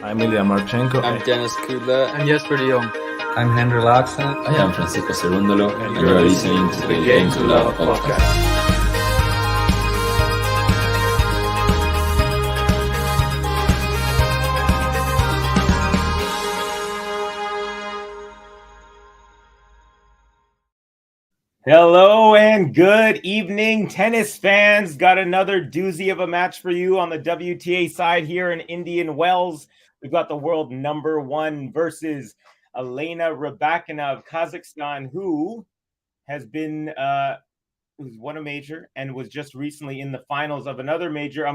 I'm Ilya Marchenko. I'm Dennis Kudla. I'm Jesper de Jong. I'm Henry Laaksonen. I am Francisco Cerundolo, and you are listening to the Game to Love podcast. Hello and good evening, tennis fans. Got another doozy of a match for you on the WTA side here in Indian Wells. We've got the world number one versus Elena Rybakina of Kazakhstan, who has been who's won a major and was just recently in the finals of another major.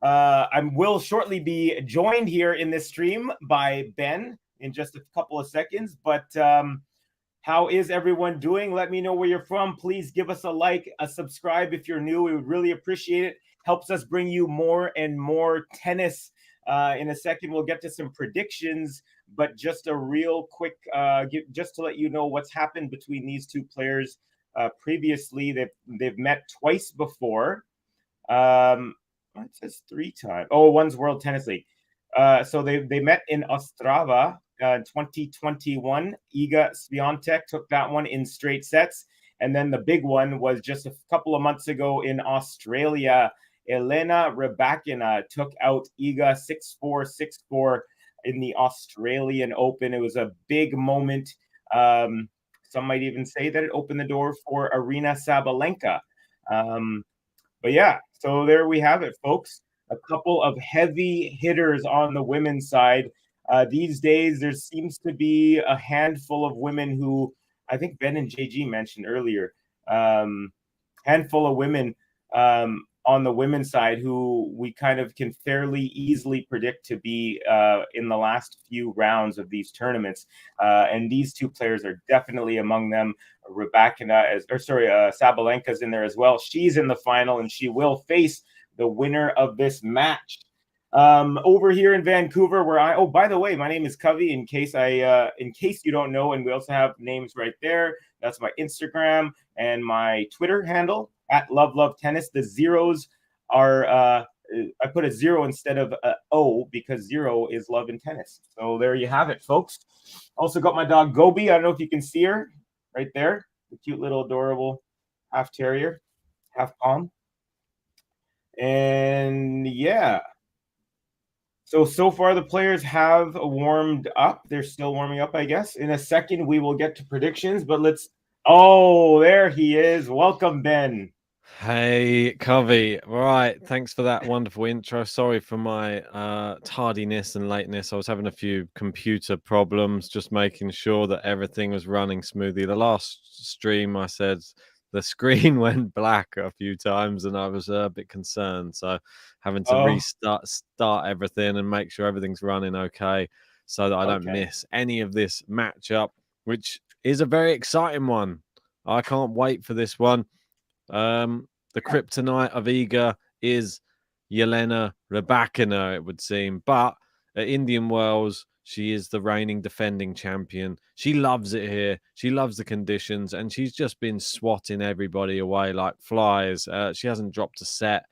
I will shortly be joined here in this stream by Ben in just a couple of seconds, but how is everyone doing? Let me know where you're from. Please give us a like, a subscribe if you're new. We would really appreciate it. Helps us bring you more and more tennis. In a second, we'll get to some predictions, but just a real quick, just to let you know what's happened between these two players previously. They've met twice before. It says 3 times. Oh, one's World Tennis League. So they met in Ostrava. 2021, Iga SWIATEK took that one in straight sets. And then the big one was just a couple of months ago in Australia. Elena Rybakina took out Iga 6-4, 6-4 in the Australian Open. It was a big moment. Some might even say that it opened the door for Aryna Sabalenka. But yeah, so there we have it, folks. A couple of heavy hitters on the women's side. These days, there seems to be a handful of women who I think Ben and JG mentioned earlier, handful of women on the women's side who we kind of can fairly easily predict to be in the last few rounds of these tournaments. And these two players are definitely among them. Sabalenka's in there as well. She's in the final and she will face the winner of this match. Over here in Vancouver, where by the way, my name is Covey, in case you don't know, and we also have names right there. That's my Instagram and my Twitter handle at @LoveLoveTennis. The zeros are, I put a 0 instead of a O because 0 is love in tennis. So there you have it, folks. Also got my dog Gobi. I don't know if you can see her right there. The cute little adorable half terrier, half palm. And yeah. So far, the players have warmed up. They're still warming up, I guess. In a second, we will get to predictions, but there he is. Welcome, Ben. Hey, Covey. Right. Thanks for that wonderful intro. Sorry for my tardiness and lateness. I was having a few computer problems, just making sure that everything was running smoothly. The last stream, I said the screen went black a few times and I was a bit concerned. So having to start everything and make sure everything's running okay so that I don't miss any of this matchup, which is a very exciting one. I can't wait for this one. The kryptonite of Iga is Elena Rybakina, it would seem. But at Indian Wells, she is the reigning defending champion. She loves it here. She loves the conditions, and she's just been swatting everybody away like flies. She hasn't dropped a set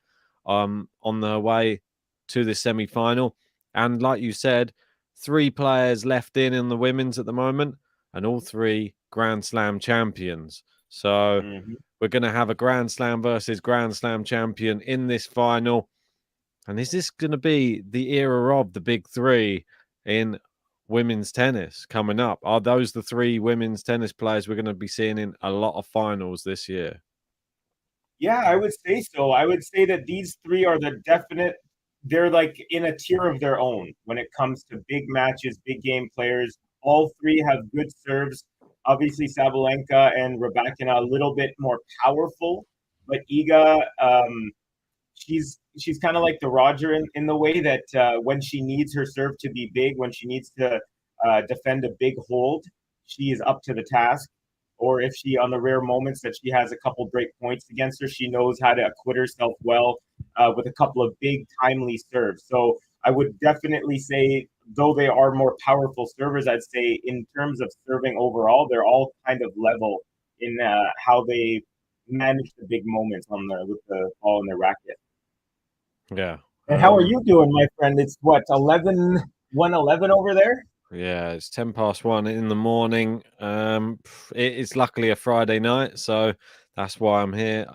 on the way to the semi-final. And like you said, 3 players left in the women's at the moment, and all 3 Grand Slam champions. So we're going to have a Grand Slam versus Grand Slam champion in this final. And is this going to be the era of the big 3 in women's tennis coming up? Are those the 3 women's tennis players we're going to be seeing in a lot of finals this year? Yeah, I would say so. I would say that these 3 are they're like in a tier of their own when it comes to big matches, big game players. All 3 have good serves. Obviously, Sabalenka and Rybakina a little bit more powerful, but Iga, she's kind of like the Roger in the way that when she needs her serve to be big, when she needs to defend a big hold, she is up to the task. Or if she, on the rare moments that she has a couple break points against her, she knows how to acquit herself well with a couple of big, timely serves. So I would definitely say, though they are more powerful servers, I'd say in terms of serving overall, they're all kind of level in how they manage the big moments with the ball in their racket. Yeah. And how are you doing, my friend? It's what, 1:11 over there? Yeah, it's 1:10 in the morning. It's luckily a Friday night, so that's why I'm here.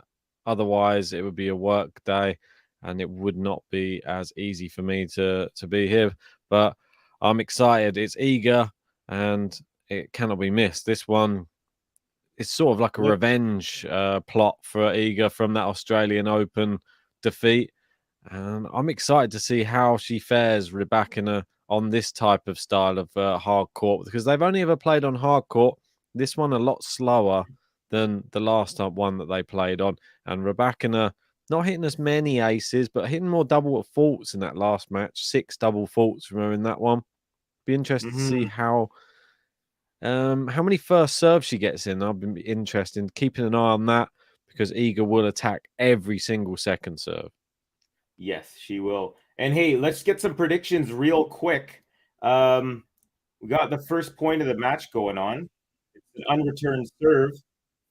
Otherwise, it would be a work day, and it would not be as easy for me to be here. But I'm excited. It's Iga, and it cannot be missed. This one, it's sort of like a revenge plot for Iga from that Australian Open defeat. And I'm excited to see how she fares, Rybakina, on this type of style of hard court, because they've only ever played on hard court. This one a lot slower than the last one that they played on. And Rybakina not hitting as many aces, but hitting more double faults in that last match. 6 double faults from her in that one. Be interested to see how many first serves she gets in. I'll be interested in keeping an eye on that because Iga will attack every single second serve. Yes, she will. And hey, let's get some predictions real quick. We got the first point of the match going on. It's an unreturned serve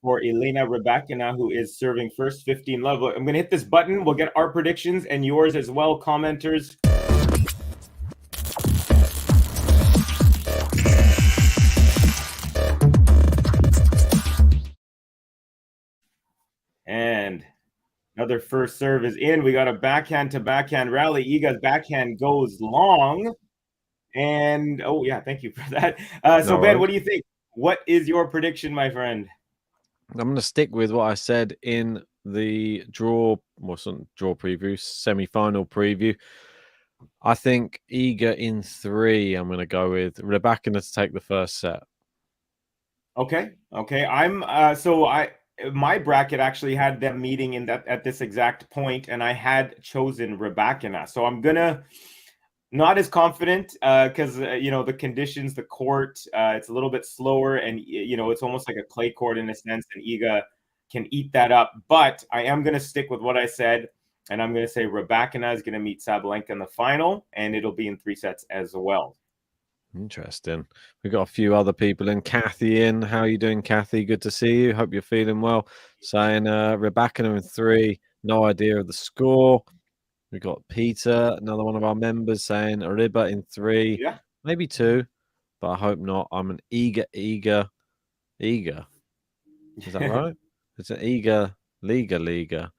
for Elena Rybakina, who is serving first, 15 love. I'm going to hit this button. We'll get our predictions and yours as well, commenters. And another first serve is in. We got a backhand to backhand rally. Iga's backhand goes long. And oh, yeah, thank you for that. So, Ben, what do you think? What is your prediction, my friend? I'm going to stick with what I said in the draw preview, semi-final preview. I think Iga in 3. I'm going to go with Rybakina to take the first set. Okay. I'm my bracket actually had them meeting in that at this exact point, and I had chosen Rybakina. So I'm gonna not as confident because the conditions, the court, it's a little bit slower, and it's almost like a clay court in a sense, and Iga can eat that up. But I am gonna stick with what I said, and I'm gonna say Rybakina is gonna meet Sabalenka in the final, and it'll be in 3 sets as well. Interesting. We've got a few other people in. Kathy in. How are you doing, Kathy? Good to see you. Hope you're feeling well. Saying Rybakina in 3. No idea of the score. We've got Peter, another one of our members, saying Ariba in 3. Yeah. Maybe 2, but I hope not. I'm an eager. Is that right? It's an eager Liga.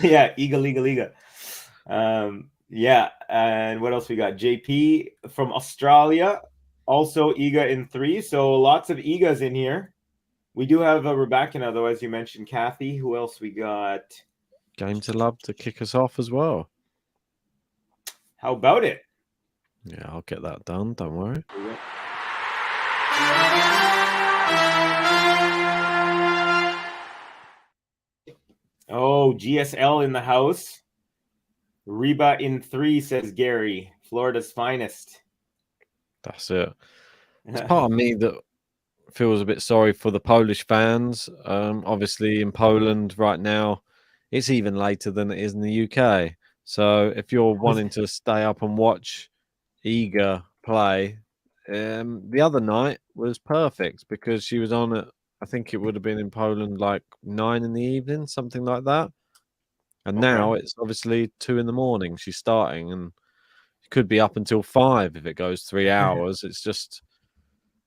Yeah, Liga. Yeah, and what else we got? JP from Australia, also Iga in 3. So lots of Igas in here. We do have a Rybakina, though, as you mentioned, Kathy. Who else we got? Game to Love to kick us off as well. How about it? Yeah, I'll get that done. Don't worry. Oh, GSL in the house. Reba in 3, says Gary. Florida's finest. That's it. It's part of me that feels a bit sorry for the Polish fans. Obviously, in Poland right now, it's even later than it is in the UK. So if you're wanting to stay up and watch Iga play, the other night was perfect because she was on at, I think it would have been in Poland like 9 in the evening, something like that. And now it's obviously 2 in the morning. She's starting, and it could be up until 5 if it goes 3 hours. It's just,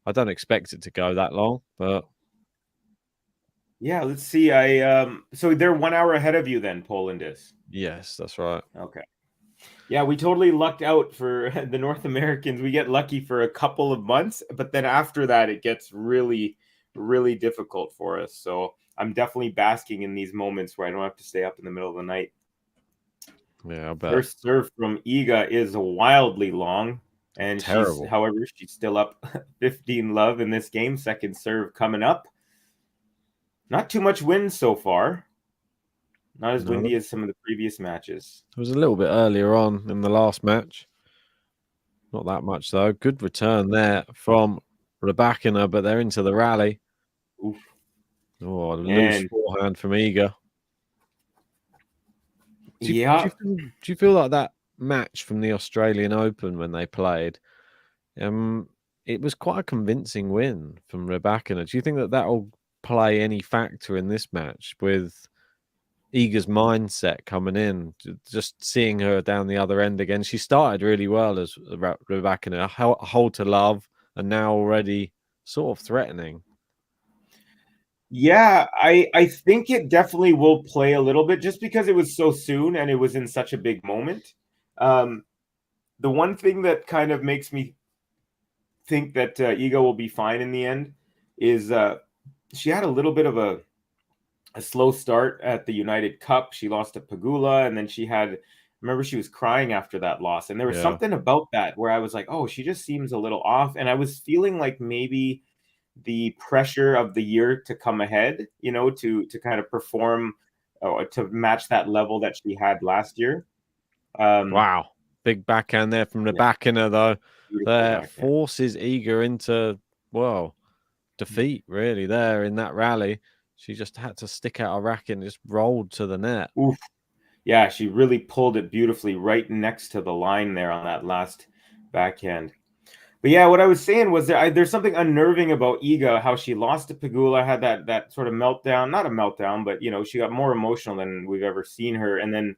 I don't expect it to go that long, but yeah, let's see. So they're 1 hour ahead of you then, Poland is. yes, that's right. Okay. Yeah, we totally lucked out for the North Americans. We get lucky for a couple of months, but then after that, it gets really, really difficult for us. So I'm definitely basking in these moments where I don't have to stay up in the middle of the night. Yeah, I bet. First serve from Iga is wildly long, and Terrible. she's still up 15 love in this game. Second serve coming up. Not too much wind so far. Not as windy as some of the previous matches. It was a little bit earlier on in the last match. Not that much, though. Good return there from Rybakina, but they're into the rally. Oof. Oh, a loose forehand from Iga. Do you feel like that match from the Australian Open when they played? It was quite a convincing win from Rybakina. Do you think that will play any factor in this match with Iga's mindset coming in, just seeing her down the other end again. She started really well as Rybakina, hold to love, and now already sort of threatening. Yeah, I think it definitely will play a little bit just because it was so soon and it was in such a big moment. The one thing that kind of makes me think that Iga will be fine in the end is she had a little bit of a slow start at the United Cup. She lost to Pagula, and then remember she was crying after that loss. And there was something about that where I was like, oh, she just seems a little off. And I was feeling like maybe the pressure of the year to come ahead, to kind of perform to match that level that she had last year. Wow. Big backhand there from Rybakina, though. That forces Iga into, defeat, really, there in that rally. She just had to stick out a racket and just rolled to the net. Oof. Yeah, she really pulled it beautifully right next to the line there on that last backhand. But yeah, what I was saying was there's something unnerving about Iga, how she lost to Pagula, had that sort of meltdown, not a meltdown, but she got more emotional than we've ever seen her. And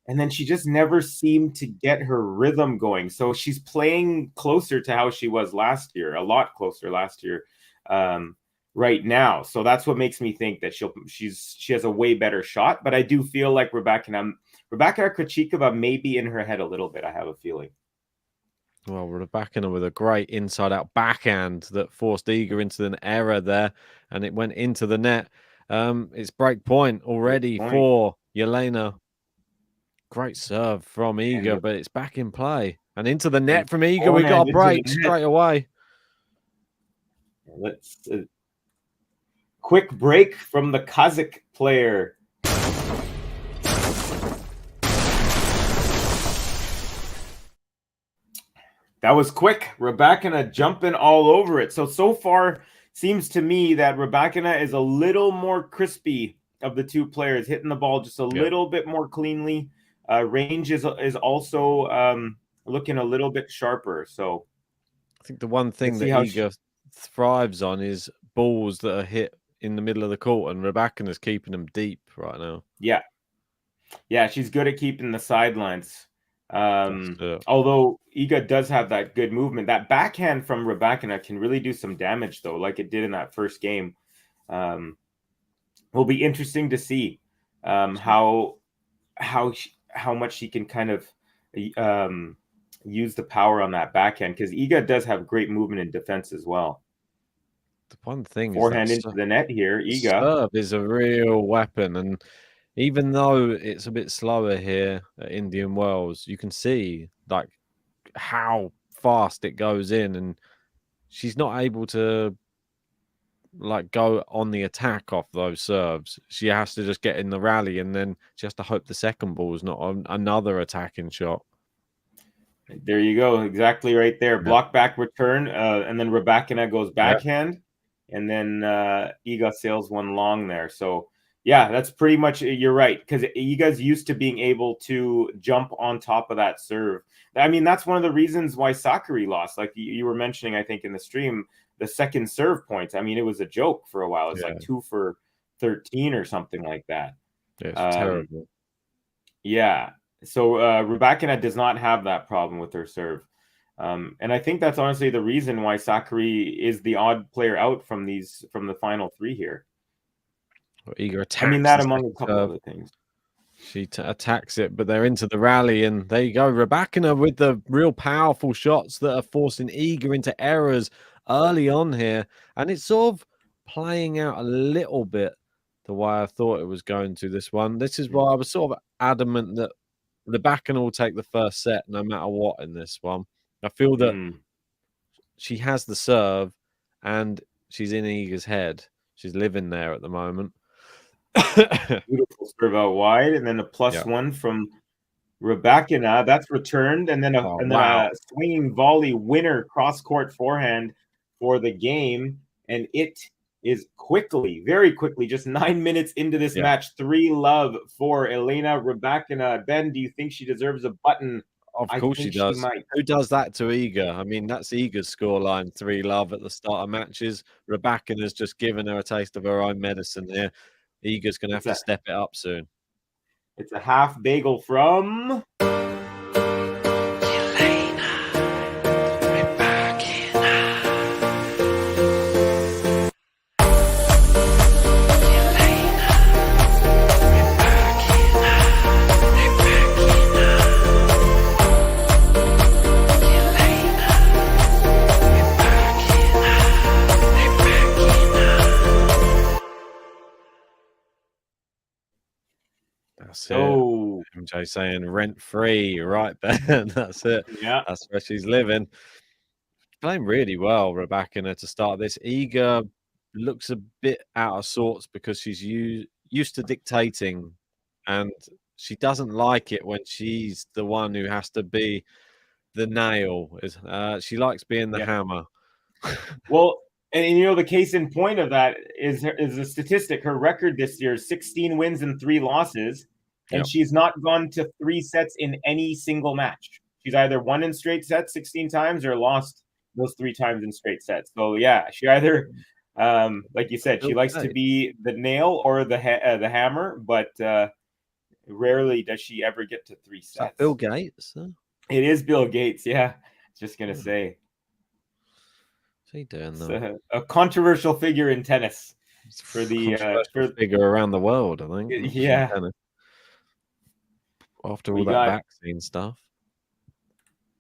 then she just never seemed to get her rhythm going. So she's playing closer to how she was last year, a lot closer last year, right now. So that's what makes me think that she has a way better shot. But I do feel like Rybakina Krejcikova may be in her head a little bit. I have a feeling. Well, Rybakina with a great inside-out backhand that forced Iga into an error there, and it went into the net. It's break point already for Elena. Great serve from Iga, but it's back in play. And into the net from Iga. We got a break straight away. Let's quick break from the Kazakh player. That was quick. Rybakina jumping all over it. So far, seems to me that Rybakina is a little more crispy of the two players, hitting the ball just a little bit more cleanly. Range is also looking a little bit sharper. So I think the one thing that Iga thrives on is balls that are hit in the middle of the court, and Rybakina is keeping them deep right now. Yeah, she's good at keeping the sidelines. Although Iga does have that good movement, that backhand from Rybakina can really do some damage, though, like it did in that first game. Will be interesting to see how much she can kind of use the power on that backhand, because Iga does have great movement in defense as well. The one thing forehand is into the net here. Iga serve is a real weapon, and even though it's a bit slower here at Indian Wells, you can see like how fast it goes in, and she's not able to like go on the attack off those serves. She has to just get in the rally, and then she has to hope the second ball is not another attacking shot. There you go, exactly right there. Block back return, and then Rybakina goes backhand, and then Iga sails one long there. So yeah, that's pretty much, you're right, because Iga's used to being able to jump on top of that serve. I mean, that's one of the reasons why Sakkari lost. Like you were mentioning, I think in the stream, the second serve points. I mean, it was a joke for a while. It's like 2 for 13 or something like that. It's terrible. Yeah. So Rybakina does not have that problem with her serve. And I think that's honestly the reason why Sakkari is the odd player out from the final three here. Iga attacks. I mean, that among a couple other things. She attacks it, but they're into the rally, and there you go. Rybakina with the real powerful shots that are forcing Iga into errors early on here. And it's sort of playing out a little bit the way I thought it was going to this one. This is why I was sort of adamant that Rybakina will take the first set no matter what in this one. I feel that she has the serve and she's in Iga's head. She's living there at the moment. Beautiful serve out wide, and then a +1 from Rybakina. That's returned, and then a swinging volley winner cross-court forehand for the game, and it is very quickly, just 9 minutes into this match, 3-love for Elena Rybakina. Ben, do you think she deserves a button? Of course she does. Who does that to Iga? I mean, that's Iga's scoreline, 3-love at the start of matches. Rybakina's just given her a taste of her own medicine here. Iga's going to have to step it up soon. It's a half bagel from Elena, Rybakina. Elena, Rybakina, Rybakina. Elena, Rybakina, Rybakina. That's it. oh MJ saying rent free right there. That's it. yeah. That's where she's living. Playing really well, Rybakina, to start this. Iga looks a bit out of sorts because she's used to dictating, and she doesn't like it when she's the one who has to be the nail. She likes being the Yeah. hammer. Well, and you know the case in point of that is a statistic. Her record this year is 16 wins and 3 losses, and Yep. she's not gone to 3 sets in any single match. She's either won in straight sets 16 times or lost those 3 times in straight sets. So yeah, she either, like you said, she likes to be the nail or the hammer, but rarely does she ever get to 3 Is that sets. Bill Gates? Huh? It is Bill Gates. Yeah, just gonna say. What's he doing It's though? a controversial figure in tennis for the Controversial figure around the world, I think. not just in yeah. tennis. After We all that got- vaccine stuff.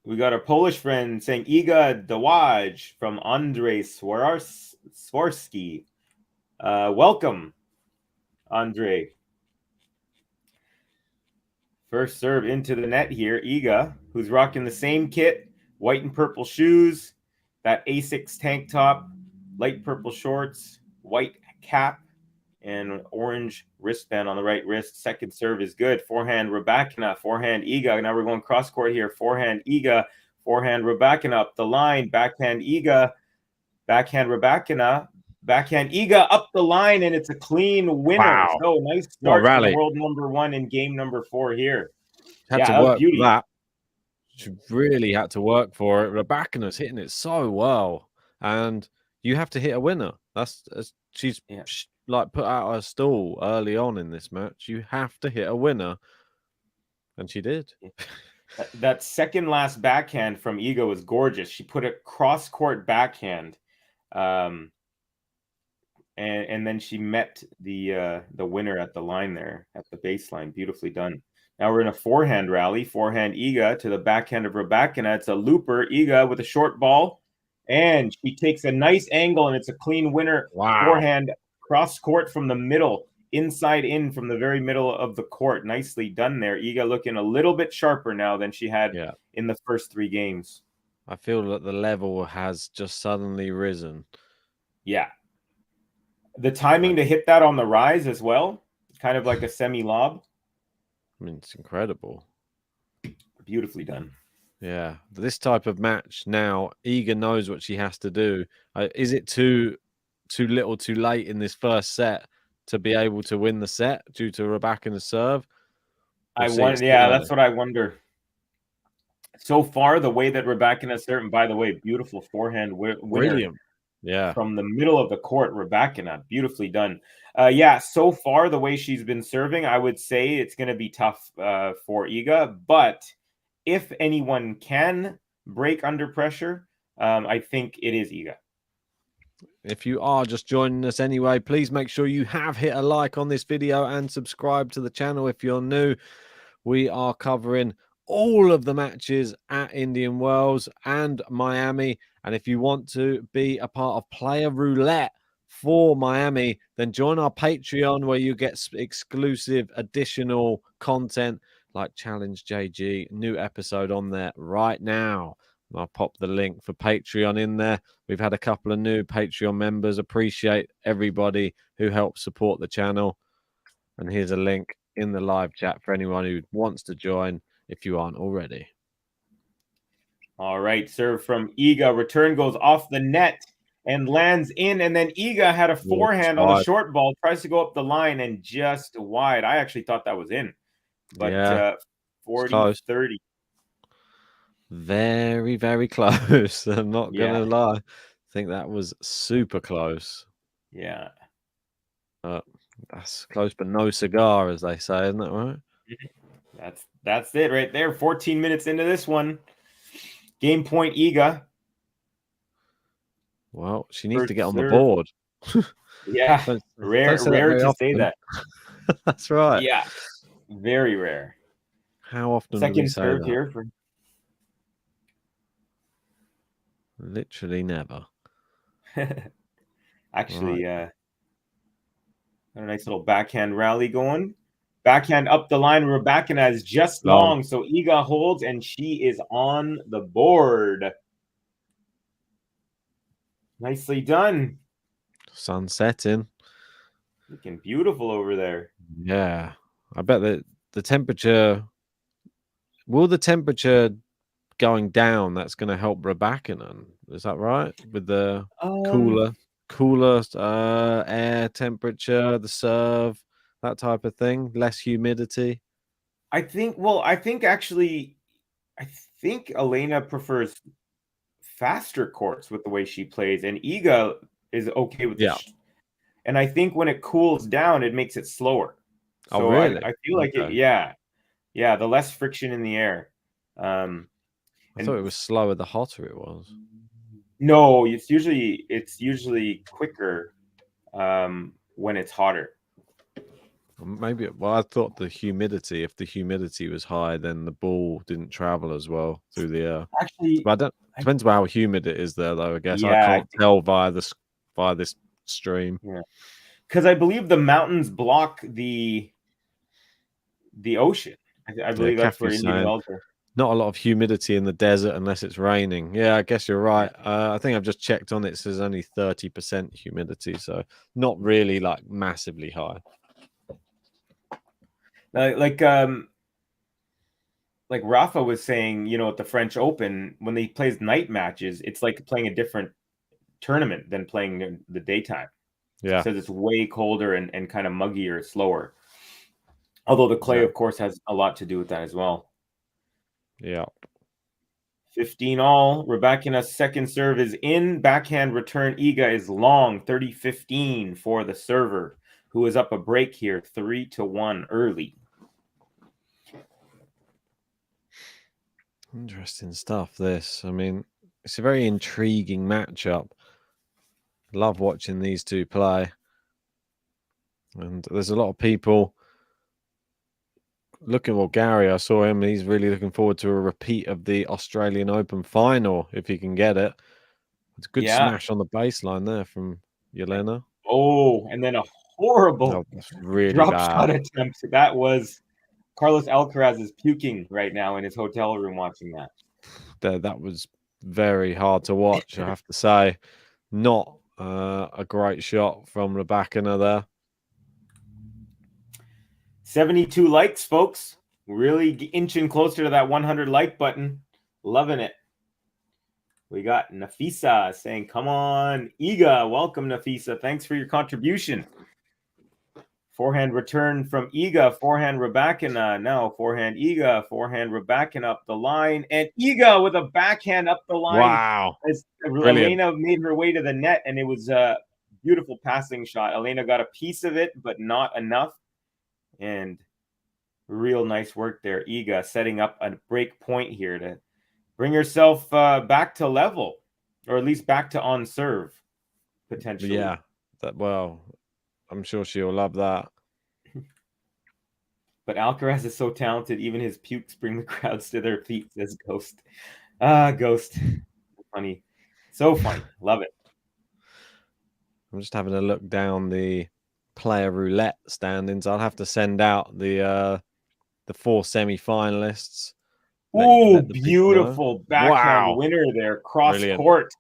We got our Polish friend saying Iga SWIATEK from Andrzej Swarsky. Welcome, Andrzej. First serve into the net here. Iga, who's rocking the same kit, white and purple shoes, that Asics tank top, light purple shorts, white cap, and an orange wristband on the right wrist. Second serve is good. Forehand Rybakina, forehand Iga. Now we're going cross court here. Forehand Iga, forehand Rybakina up the line. Backhand Iga, backhand Rybakina, backhand Iga up the line, and it's a clean winner. Wow. So nice What a start for rally. world number 1 in game number 4 here. Had Yeah, to that was work beauty. for that. She really had to work for it. Rybakina's hitting it so well, and you have to hit a winner. She's Yeah. like put out her stall early on in this match. You have to hit a winner, and she did. That second last backhand from Iga was gorgeous. She put a cross court backhand, and then she met the winner at the line there at the baseline. Beautifully done. Now we're in a forehand rally. Forehand Iga to the backhand of Rybakina. It's a looper. Iga with a short ball, and she takes a nice angle, and it's a clean winner. Wow. Forehand cross court from the middle, inside in from the very middle of the court. Nicely done there. Iga looking a little bit sharper now than she had in the first 3 games. I feel that the level has just suddenly risen. Yeah. The timing to hit that on the rise as well, kind of like a semi-lob. I mean, it's incredible. Beautifully done. Yeah. This type of match now, Iga knows what she has to do. Is it too little too late in this first set to be able to win the set due to Rybakina's serve? That's what I wonder. So far, the way that Rybakina served, and by the way, beautiful forehand winner. Brilliant. Yeah. From the middle of the court, Rybakina, beautifully done. So far, the way she's been serving, I would say it's going to be tough for Iga. But if anyone can break under pressure, I think it is Iga. If you are just joining us anyway, please make sure you have hit a like on this video and subscribe to the channel if you're new. We are covering all of the matches at Indian Wells and Miami. And if you want to be a part of Player Roulette for Miami, then join our Patreon where you get exclusive additional content like Challenge JG, new episode on there right now. I'll pop the link for Patreon in there. We've had a couple of new Patreon members. Appreciate everybody who helps support the channel. And here's a link in the live chat for anyone who wants to join if you aren't already. All right, serve from Iga. Return goes off the net and lands in. And then Iga had a forehand on the short ball, tries to go up the line and just wide. I actually thought that was in. But 40-30. Very, very close. I'm not going to lie. I think that was super close. Yeah. That's close, but no cigar, as they say, isn't that right? That's it right there. 14 minutes into this one. Game point, Iga. Well, she needs to First get on the serve. board. Yeah, Don't rare say that very to say often. that. That's right. Yeah, very rare. How often do we Second say serve that? here for Literally never. actually Right. got a nice little backhand rally going. Backhand up the line. Rybakina is just Long. long, so Iga holds, and she is on the board. Nicely done. Sun setting. Looking beautiful over there. Yeah. I bet that the temperature. Will the temperature going down? That's going to help Rybakina. Is that right? With the Um, cooler air temperature, the serve, that type of thing. Less humidity. I think I think Elena prefers faster courts with the way she plays, and Iga is okay with Yeah. and I think when it cools down, it makes it slower. Oh, So really? I feel like Okay. yeah, the less friction in the air. I thought it And was slower the hotter it was. no, it's usually quicker when it's hotter. Maybe. Well, I thought the humidity. If the humidity was high, then the ball didn't travel as well through the air. Actually, But I don't. Depends on how humid it is there, though. I guess I yeah, can't tell via this stream. yeah, because I believe the mountains block the ocean. I Yeah, believe that's where Kathy's Indian saying Wells are. not a lot of humidity in the desert unless it's raining. Yeah, I guess you're right. I think I've just checked on it. It says only 30% humidity, so not really like massively high. Like like Rafa was saying, you know, at the French Open, when he plays night matches, it's like playing a different tournament than playing in the daytime. Yeah, Says it's way colder and kind of muggier, slower. Although the clay, of course, has a lot to do with that as well. yeah. 15 all. Rybakina's second serve is in. Backhand return Iga is long. 30-15 for the server, who is up a break here, 3-1 early. Interesting stuff. This, I mean, it's a very intriguing matchup. Love watching these two play, and there's a lot of people looking. Well, Gary, I saw him. He's really looking forward to a repeat of the Australian Open final if he can get it. It's a good Yeah. smash on the baseline there from Elena. Oh, and then a horrible Oh, that's really drop bad. shot attempt. That was Carlos Alcaraz is puking right now in his hotel room watching that. That was very hard to watch, I have to say. Not a great shot from Rybakina there. 72 likes, folks. Really inching closer to that 100 like button. Loving it. We got Nafisa saying, come on, Iga. Welcome, Nafisa. Thanks for your contribution. Forehand return from Iga. Forehand Rybakina. Now forehand Iga. Forehand Rybakina up the line. And Iga with a backhand up the line. Wow. As Brilliant. Elena made her way to the net, and it was a beautiful passing shot. Elena got a piece of it, but not enough. And real nice work there. Iga setting up a break point here to bring herself back to level, or at least back to on serve, potentially. Yeah. Well, I'm sure she'll love that. But Alcaraz is so talented, even his pukes bring the crowds to their feet, says Ghost. Ghost. Funny. So funny. Love it. I'm just having a look down the player roulette standings. I'll have to send out the 4 semi-finalists. Oh, Let the people know. beautiful backhand Wow. winner there. Cross Brilliant. court.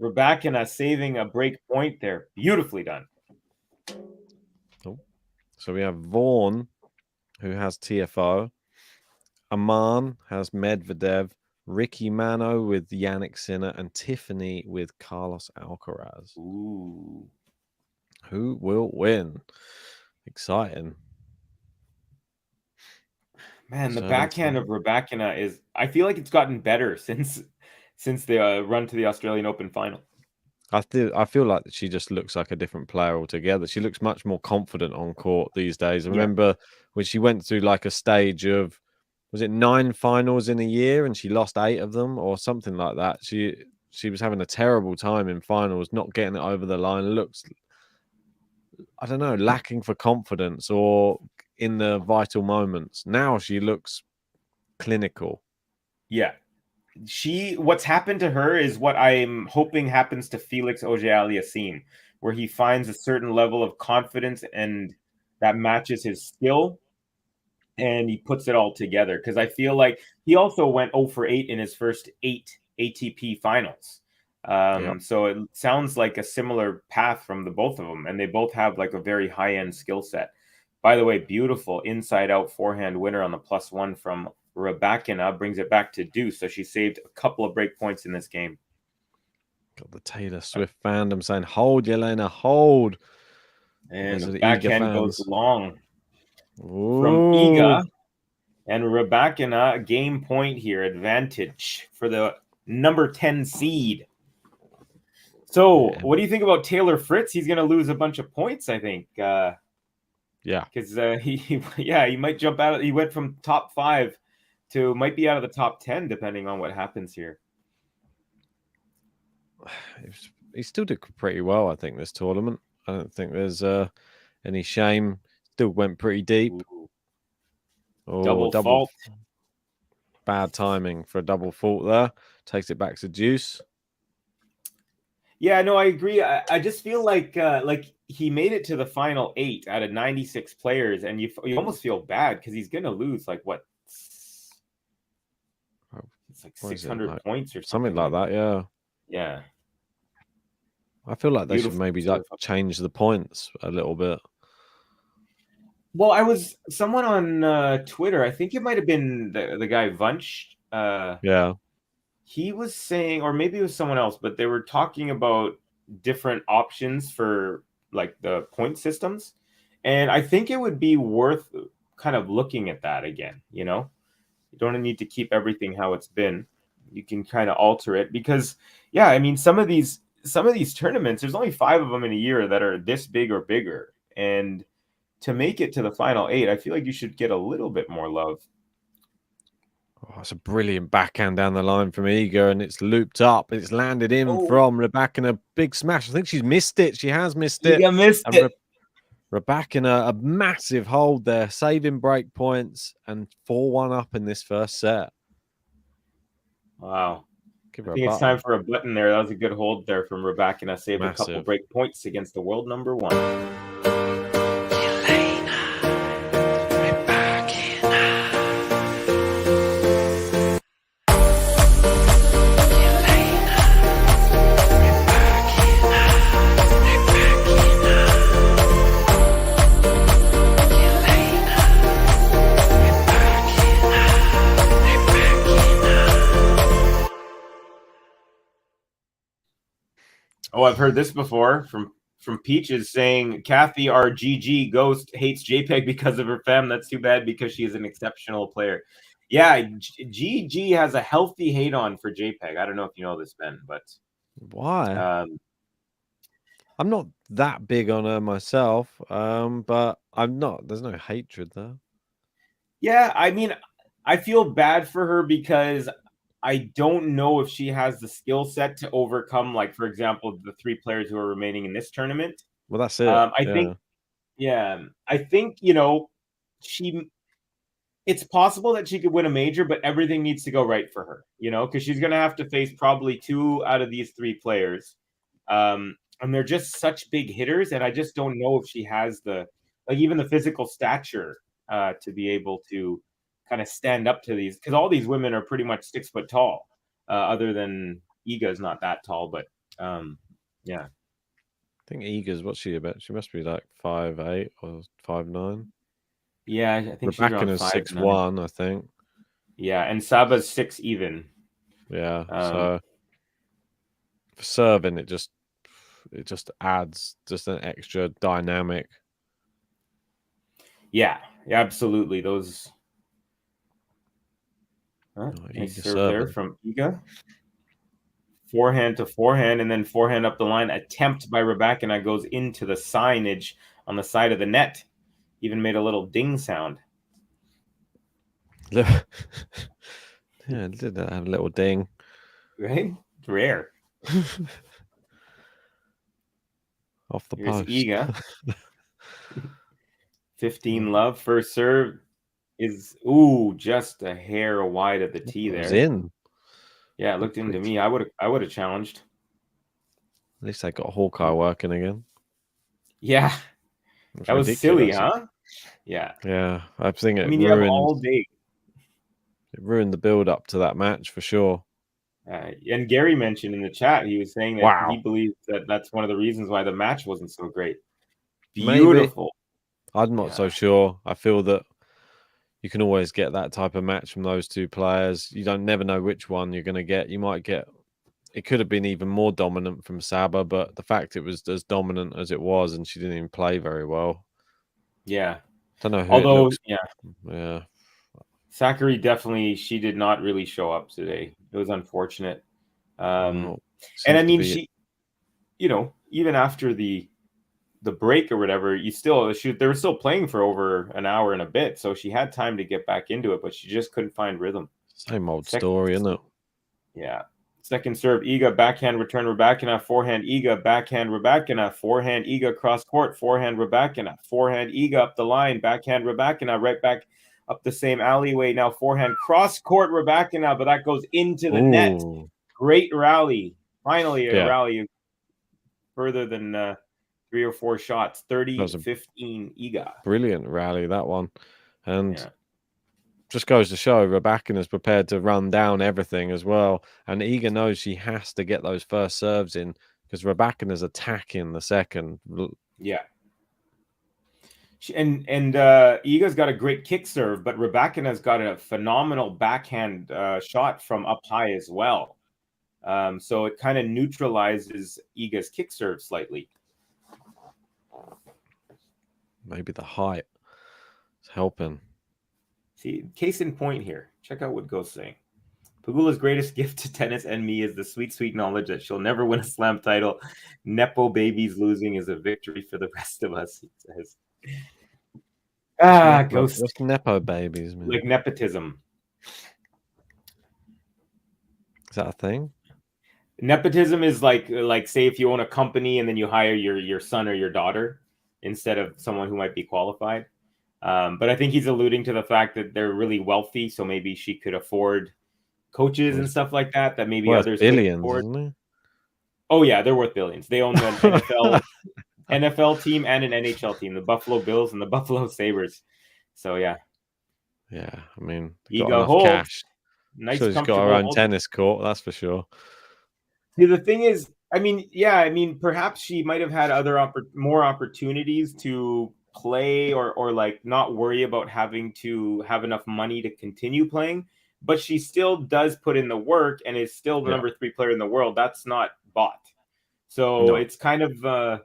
Rybakina saving a break point there. Beautifully done. Oh. So we have Vaughan, who has TFO. Aman has Medvedev. Ricky Mano with Yannick Sinner. And Tiffany with Carlos Alcaraz. Ooh. Who will win? Exciting. Man, the backhand of Rybakina is, I feel like it's gotten better since the run to the Australian Open final. I feel like she just looks like a different player altogether. She looks much more confident on court these days. I Yeah. remember when she went through like a stage of, was it 9 finals in a year and she lost 8 of them or something like that. She was having a terrible time in finals, not getting it over the line. Looks, I don't know, lacking for confidence or in the vital moments. Now she looks clinical. Yeah. What's happened to her is what I'm hoping happens to Felix Auger-Aliassime, where he finds a certain level of confidence and that matches his skill and he puts it all together. Because I feel like he also went 0 for 8 in his first 8 ATP finals. Yep. So it sounds like a similar path from the both of them, and they both have like a very high-end skill set. By the way, beautiful inside-out forehand winner on the +1 from Rybakina, brings it back to deuce. So she saved a couple of break points in this game. Got the Taylor Swift fandom saying, "Hold, Elena, hold." And Those the are the Iga backhand goes fans. long from Ooh. Iga. And Rybakina, game point here, advantage for the number 10 seed. So, Yeah. what do you think about Taylor Fritz? He's going to lose a bunch of points, I think. Yeah. Because he might jump out. He went from top 5 to might be out of the top 10, depending on what happens here. He still did pretty well, I think, this tournament. I don't think there's any shame. Still went pretty deep. Ooh. Oh, Double fault. Bad timing for a double fault there. Takes it back to deuce. Yeah, no, I agree. I just feel like he made it to the final 8 out of 96 players, and you almost feel bad because he's gonna lose like what? It's like 600 like, points or something like that. Yeah. Yeah. I feel like they should Beautiful maybe serve. like change the points a little bit. Well, someone on Twitter, I think it might have been the guy Vunch. Yeah. He was saying, or maybe it was someone else, but they were talking about different options for like the point systems. And I think it would be worth kind of looking at that again, you know? You don't need to keep everything how it's been. You can kind of alter it because yeah, I mean some of these tournaments, there's only 5 of them in a year that are this big or bigger. And to make it to the final 8, I feel like you should get a little bit more love. Oh, it's a brilliant backhand down the line from Iga, and it's looped up. It's landed in Oh. from Rybakina. A big smash. I think she's missed it. She has missed it. Iga missed and it. Rybakina, a massive hold there, saving break points and 4-1 up in this first set. Wow. Give I her think a it's button. time for a button there. That was a good hold there from Rybakina. Saved a couple Massive. break points against the world number 1. Elena, Rybakina. Elena, Rybakina, Rybakina. Elena, Rybakina, Rybakina. Oh, I've heard this before from Peaches saying Kathy RGG Ghost hates JPEG because of her fam. That's too bad because she is an exceptional player. Yeah, GG has a healthy hate on for JPEG. I don't know if you know this, Ben, but Why? I'm not that big on her myself, but I'm not. There's no hatred there. yeah, I mean, I feel bad for her because I don't know if she has the skill set to overcome, like, for example, the 3 players who are remaining in this tournament. Well, that's it. I think, I think, you know, it's possible that she could win a major, but everything needs to go right for her, you know, because she's going to have to face probably 2 out of these 3 players. And they're just such big hitters. And I just don't know if she has even the physical stature to be able to kind of stand up to these, because all these women are pretty much 6 foot tall, other than Iga's not that tall, but yeah. I think Iga's, what's she about? She must be like 5'8" or 5'9". Yeah, I think she's around Rebecca's 5'9". 6'1", I think. Yeah, and Saba's 6 even. Yeah, so for serving, it just adds just an extra dynamic. Yeah, absolutely. Those nice serve there from Iga. Forehand to forehand, and then forehand up the line. Attempt by Rybakina goes into the signage on the side of the net. Even made a little ding sound. Yeah, it did have a little ding. Right? It's rare. Off the Here's post. Iga. 15 love. First serve is just a hair wide of the tee It was there. in. Yeah, it looked into me. I would have challenged. At least they got Hawkeye working again. Yeah. It was That was ridiculous. silly, huh? Yeah. Yeah, I think it You have ruined. all day. It ruined the build up to that match for sure. And Gary mentioned in the chat, he was saying that Wow. he believes that that's one of the reasons why the match wasn't so great. Maybe. Beautiful. I'm not so sure. I feel that you can always get that type of match from those two players. You never know which one you're going to get. You might get. It could have been even more dominant from Saba, but the fact it was as dominant as it was, and she didn't even play very well. Yeah. Don't know who. Although, yeah. Sakari definitely, she did not really show up today. It was unfortunate. And I mean, she, even after the break or whatever, they were still playing for over an hour and a bit, so she had time to get back into it, but she just couldn't find rhythm. Same old story, isn't it? Yeah. Second serve, Iga, backhand return, Rybakina, forehand, Iga, backhand, Rybakina, forehand, Iga, cross court, forehand, Rybakina, forehand, Iga, up the line, backhand, Rybakina, right back up the same alleyway, now forehand, cross court, Rybakina, but that goes into the net. Great rally. Finally, a rally further than 3 or 4 shots. 30-15 Iga. Brilliant rally, that one. And just goes to show Rybakina is prepared to run down everything as well. And Iga knows she has to get those first serves in because Rybakina is attacking the second. Yeah. And Iga's got a great kick serve, but Rybakina's got a phenomenal backhand shot from up high as well. So it kind of neutralizes Iga's kick serve slightly. Maybe the height is helping. See, case in point here. Check out what Go's saying. Pegula's greatest gift to tennis and me is the sweet, sweet knowledge that she'll never win a slam title. Nepo babies losing is a victory for the rest of us, he says. Ghost. What's Nepo babies, man? Like nepotism. Is that a thing? Nepotism is like say if you own a company and then you hire your son or your daughter instead of someone who might be qualified. But I think he's alluding to the fact that they're really wealthy, so maybe she could afford coaches and stuff like that maybe others billions, afford. isn't it? Oh yeah, they're worth billions. They own the NFL team and an NHL team, the Buffalo Bills and the Buffalo Sabres. So yeah. Yeah, I mean, Iga holds. Cash. Nice, sure, she's got her own tennis court, that's for sure. See, the thing is, perhaps she might have had more opportunities to play or like not worry about having to have enough money to continue playing, but she still does put in the work and is still the number 3 player in the world. That's not bought. So it's kind of a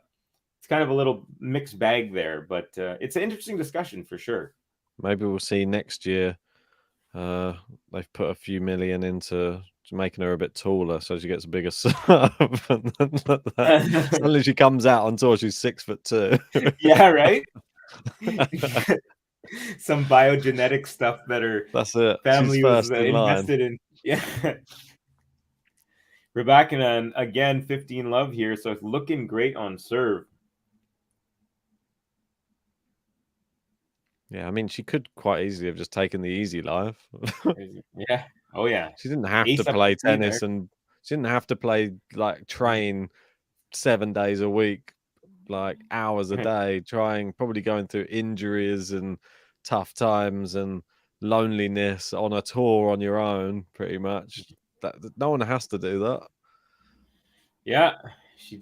little mixed bag there, but it's an interesting discussion for sure. Maybe we'll see next year. They've put a few million into making her a bit taller so she gets a bigger serve. Suddenly she comes out on tour, she's 6'2". Yeah, right. Some biogenetic stuff that her family was invested in. Yeah. Rybakina, again, 15 love here, so it's looking great on serve. Yeah, I mean, she could quite easily have just taken the easy life. Yeah. Oh, yeah. She didn't have to play tennis and she didn't have to train 7 days a week, like hours a day, probably going through injuries and tough times and loneliness on a tour on your own, pretty much. No one has to do that. Yeah, she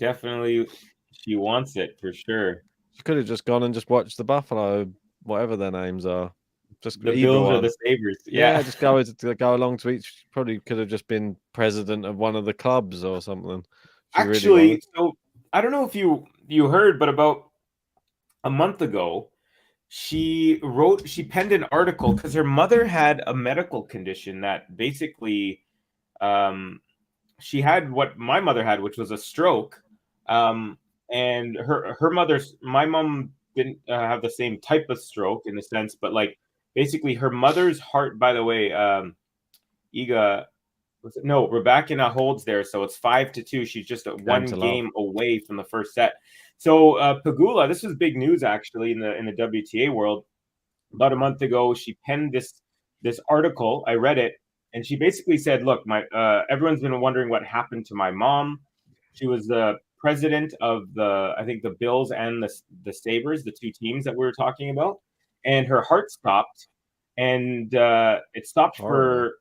wants it for sure. She could have just gone and just watched the Buffalo, whatever their names are. Just the Bills or the Sabres. Yeah, just go along to each. Probably could have just been president of one of the clubs or something. Actually, so I don't know if you heard, but about a month ago, she penned an article because her mother had a medical condition that basically she had what my mother had, which was a stroke. And my mom didn't have the same type of stroke in the sense, but like basically her mother's heart. By the way, Iga, no, Rybakina holds there, so it's 5-2. She's just one game away from the first set. So Pegula, this was big news actually in the WTA world. About a month ago, she penned this article. I read it, and she basically said, "Look, everyone's been wondering what happened to my mom. She was the president of I think the Bills and the Sabres, the two teams that we were talking about, and her heart stopped, and it stopped for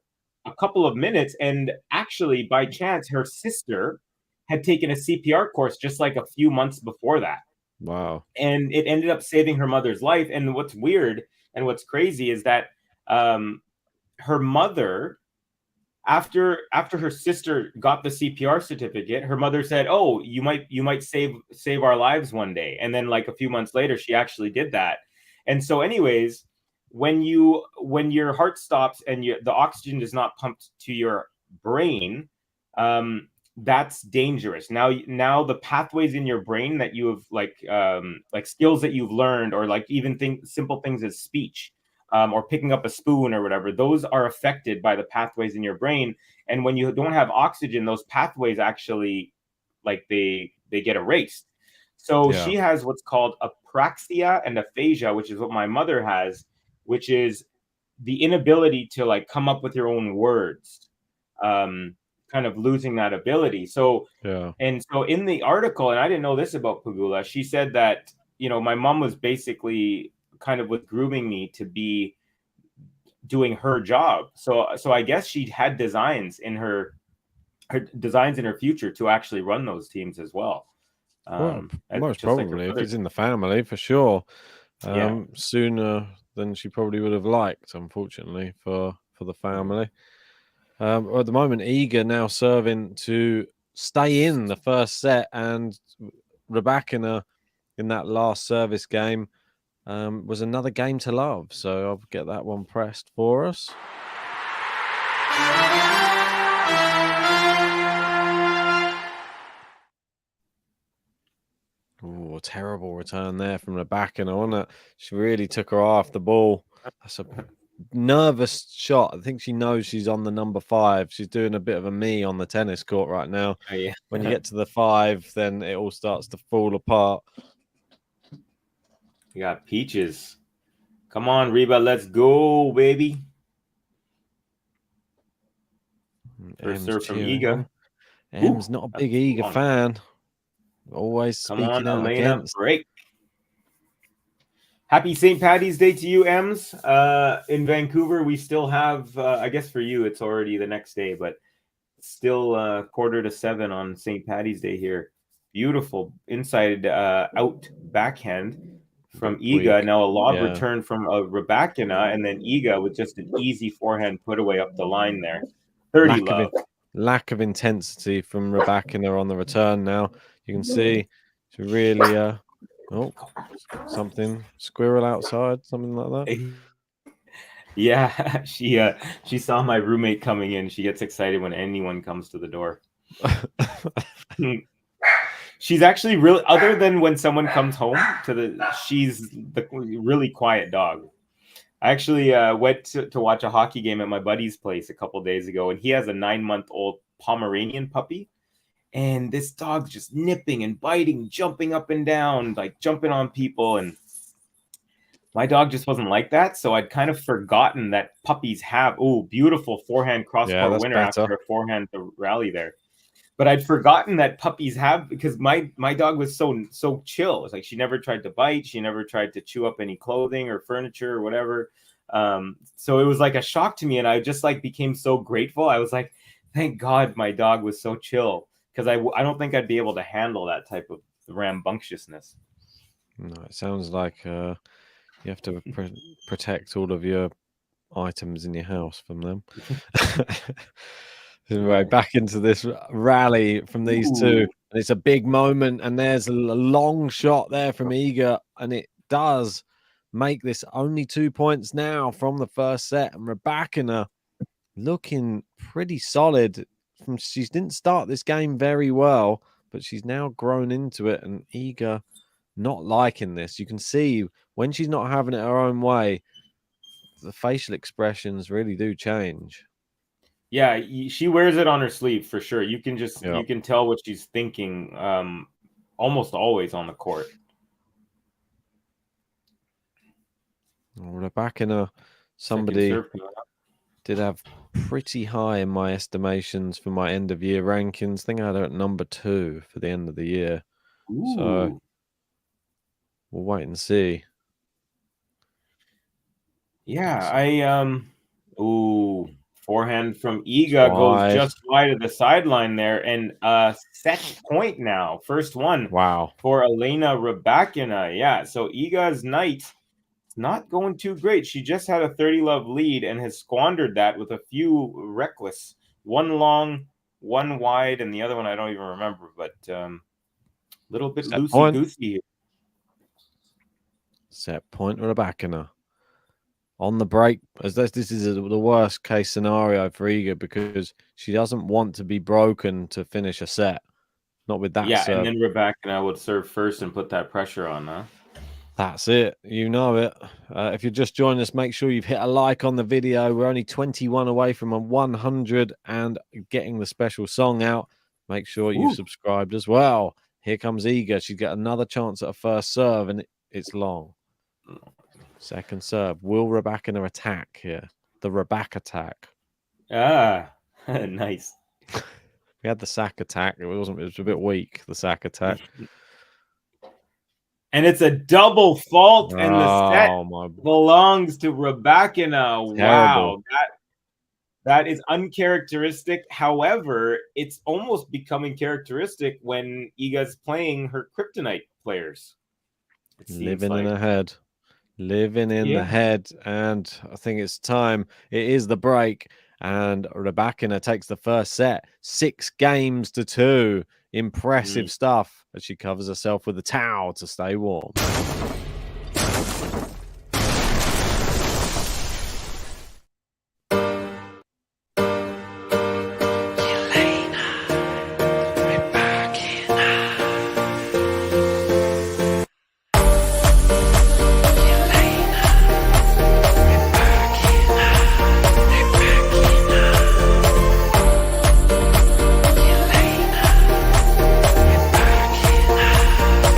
a couple of minutes. And actually, by chance, her sister had taken a CPR course just like a few months before that. Wow. And it ended up saving her mother's life. And what's weird and what's crazy is that her mother, after her sister got the CPR certificate, her mother said, "Oh, you might save our lives one day." And then like a few months later, she actually did that. And so anyways, when your heart stops and the oxygen is not pumped to your brain, that's dangerous. Now the pathways in your brain that you have like skills that you've learned, or like even simple things as speech, or picking up a spoon or whatever, those are affected by the pathways in your brain. And when you don't have oxygen, those pathways actually like they get erased. So she has what's called apraxia and aphasia, which is what my mother has, which is the inability to like come up with your own words, kind of losing that ability. So and so in the article, and I didn't know this about Pegula, she said that, my mom was basically kind of was grooming me to be doing her job. So I guess she had designs in her future to actually run those teams as well. Most probably, if it's in the family, for sure. Sooner than she probably would have liked, unfortunately, for the family. At the moment, Iga now serving to stay in the first set, and Rybakina in that last service game was another game to love. So I'll get that one pressed for us. Oh, terrible return there from Rybakina, wasn't it? She really took her off the ball. That's a nervous shot. I think she knows she's on the number 5. She's doing a bit of a me on the tennis court right now. Oh, yeah. When you get to the 5, then it all starts to fall apart. You got peaches. Come on, Reba, let's go, baby. First serve from Iga. Em's not a big Iga fan. Always speaking out Elena, against. Break. Happy St. Paddy's Day to you, Ems. In Vancouver, we still have, I guess for you, it's already the next day, but still 6:45 on St. Paddy's Day here. Beautiful inside out backhand from Iga. Now a lob return from Rybakina, and then Iga with just an easy forehand put away up the line there. 30 love. Lack of intensity from Rybakina on the return now. You can see she really something squirrel outside, something like that. Yeah, she saw my roommate coming in. She gets excited when anyone comes to the door. She's actually really, other than when someone comes home she's the really quiet dog. I actually went to watch a hockey game at my buddy's place a couple days ago, and he has a 9-month-old Pomeranian puppy. And this dog's just nipping and biting, jumping up and down, like jumping on people. And my dog just wasn't like that. So I'd kind of forgotten that puppies have, beautiful forehand cross-court winner after a forehand to rally there. But I'd forgotten that puppies have, because my dog was so chill. It's like she never tried to bite. She never tried to chew up any clothing or furniture or whatever. So it was like a shock to me. And I just like became so grateful. I was like, thank God my dog was so chill. Because I don't think I'd be able to handle that type of rambunctiousness. No, it sounds like you have to protect all of your items in your house from them. Anyway, back into this rally from these two. And it's a big moment, and there's a long shot there from Iga, and it does make this only 2 points now from the first set. And Rybakina looking pretty solid she didn't start this game very well, but she's now grown into it. And Iga not liking this. You can see when she's not having it her own way, the facial expressions really do change. Yeah, she wears it on her sleeve for sure. You can just Yeah. you can tell what she's thinking almost always on the court. Rybakina, Second somebody serve coming up. did have pretty high in my estimations for my end of year rankings. I think I had her at number 2 for the end of the year. So Ooh. we'll wait and see. Yeah, ooh, forehand from Iga goes Wide. just wide of the sideline there, and set point now. First one Wow. for Elena Rybakina. Yeah, so Iga's night is not going too great. She just had a 30-love lead and has squandered that with a few reckless. One long, one wide, and the other one I don't even remember, but little bit Set point. loosey-goosey here. Set point Rybakina. On the break, as this is the worst case scenario for Iga because she doesn't want to be broken to finish a set. Not with that Yeah, serve. and then Rybakina would serve first and put that pressure on, huh? That's it. You know it. If you're just joining us, make sure you've hit a like on the video. We're only 21 away from a 100 and getting the special song out. Make sure you've subscribed as well. Here comes Iga. She's got another chance at a first serve, and it's long. Second serve. Will Rybakina attack here? The Rybak attack. Ah, nice. We had the sack attack. It was a bit weak, the sack attack. And it's a double fault, and the set my belongs to Rybakina. Wow, that is uncharacteristic. However, it's almost becoming characteristic when Iga's playing her kryptonite players. Living in her head. Living in the head, and I think it's time. It is the break, and Rybakina takes the first set, 6-2. Impressive stuff as she covers herself with a towel to stay warm. Elena, Rybakina. Elena, Rybakina, Rybakina. Elena, Rybakina,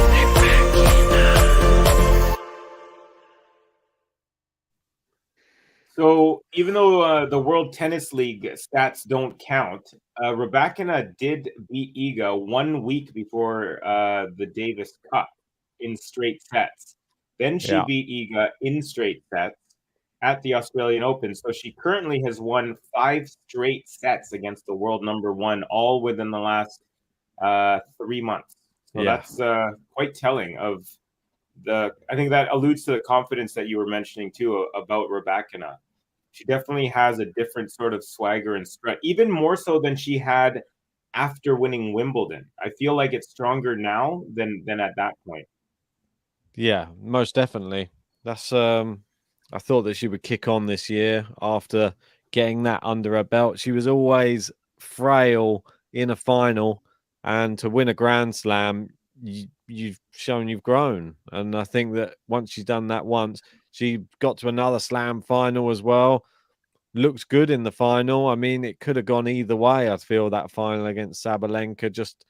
Rybakina. So even though the World Tennis League stats don't count, Rybakina did beat Iga 1 week before the Davis Cup in straight sets. Then she beat Iga in straight sets at the Australian Open. So she currently has won 5 straight sets against the world number 1, all within the last 3 months. So that's quite telling of I think that alludes to the confidence that you were mentioning too about Rybakina. She definitely has a different sort of swagger and strut, even more so than she had after winning Wimbledon. I feel like it's stronger now than at that point. Yeah, most definitely. That's I thought that she would kick on this year after getting that under her belt. She was always frail in a final, and to win a Grand Slam, you've shown you've grown. And I think that once she's done that once, she got to another Slam final as well. Looked good in the final. I mean, it could have gone either way. I feel that final against Sabalenka just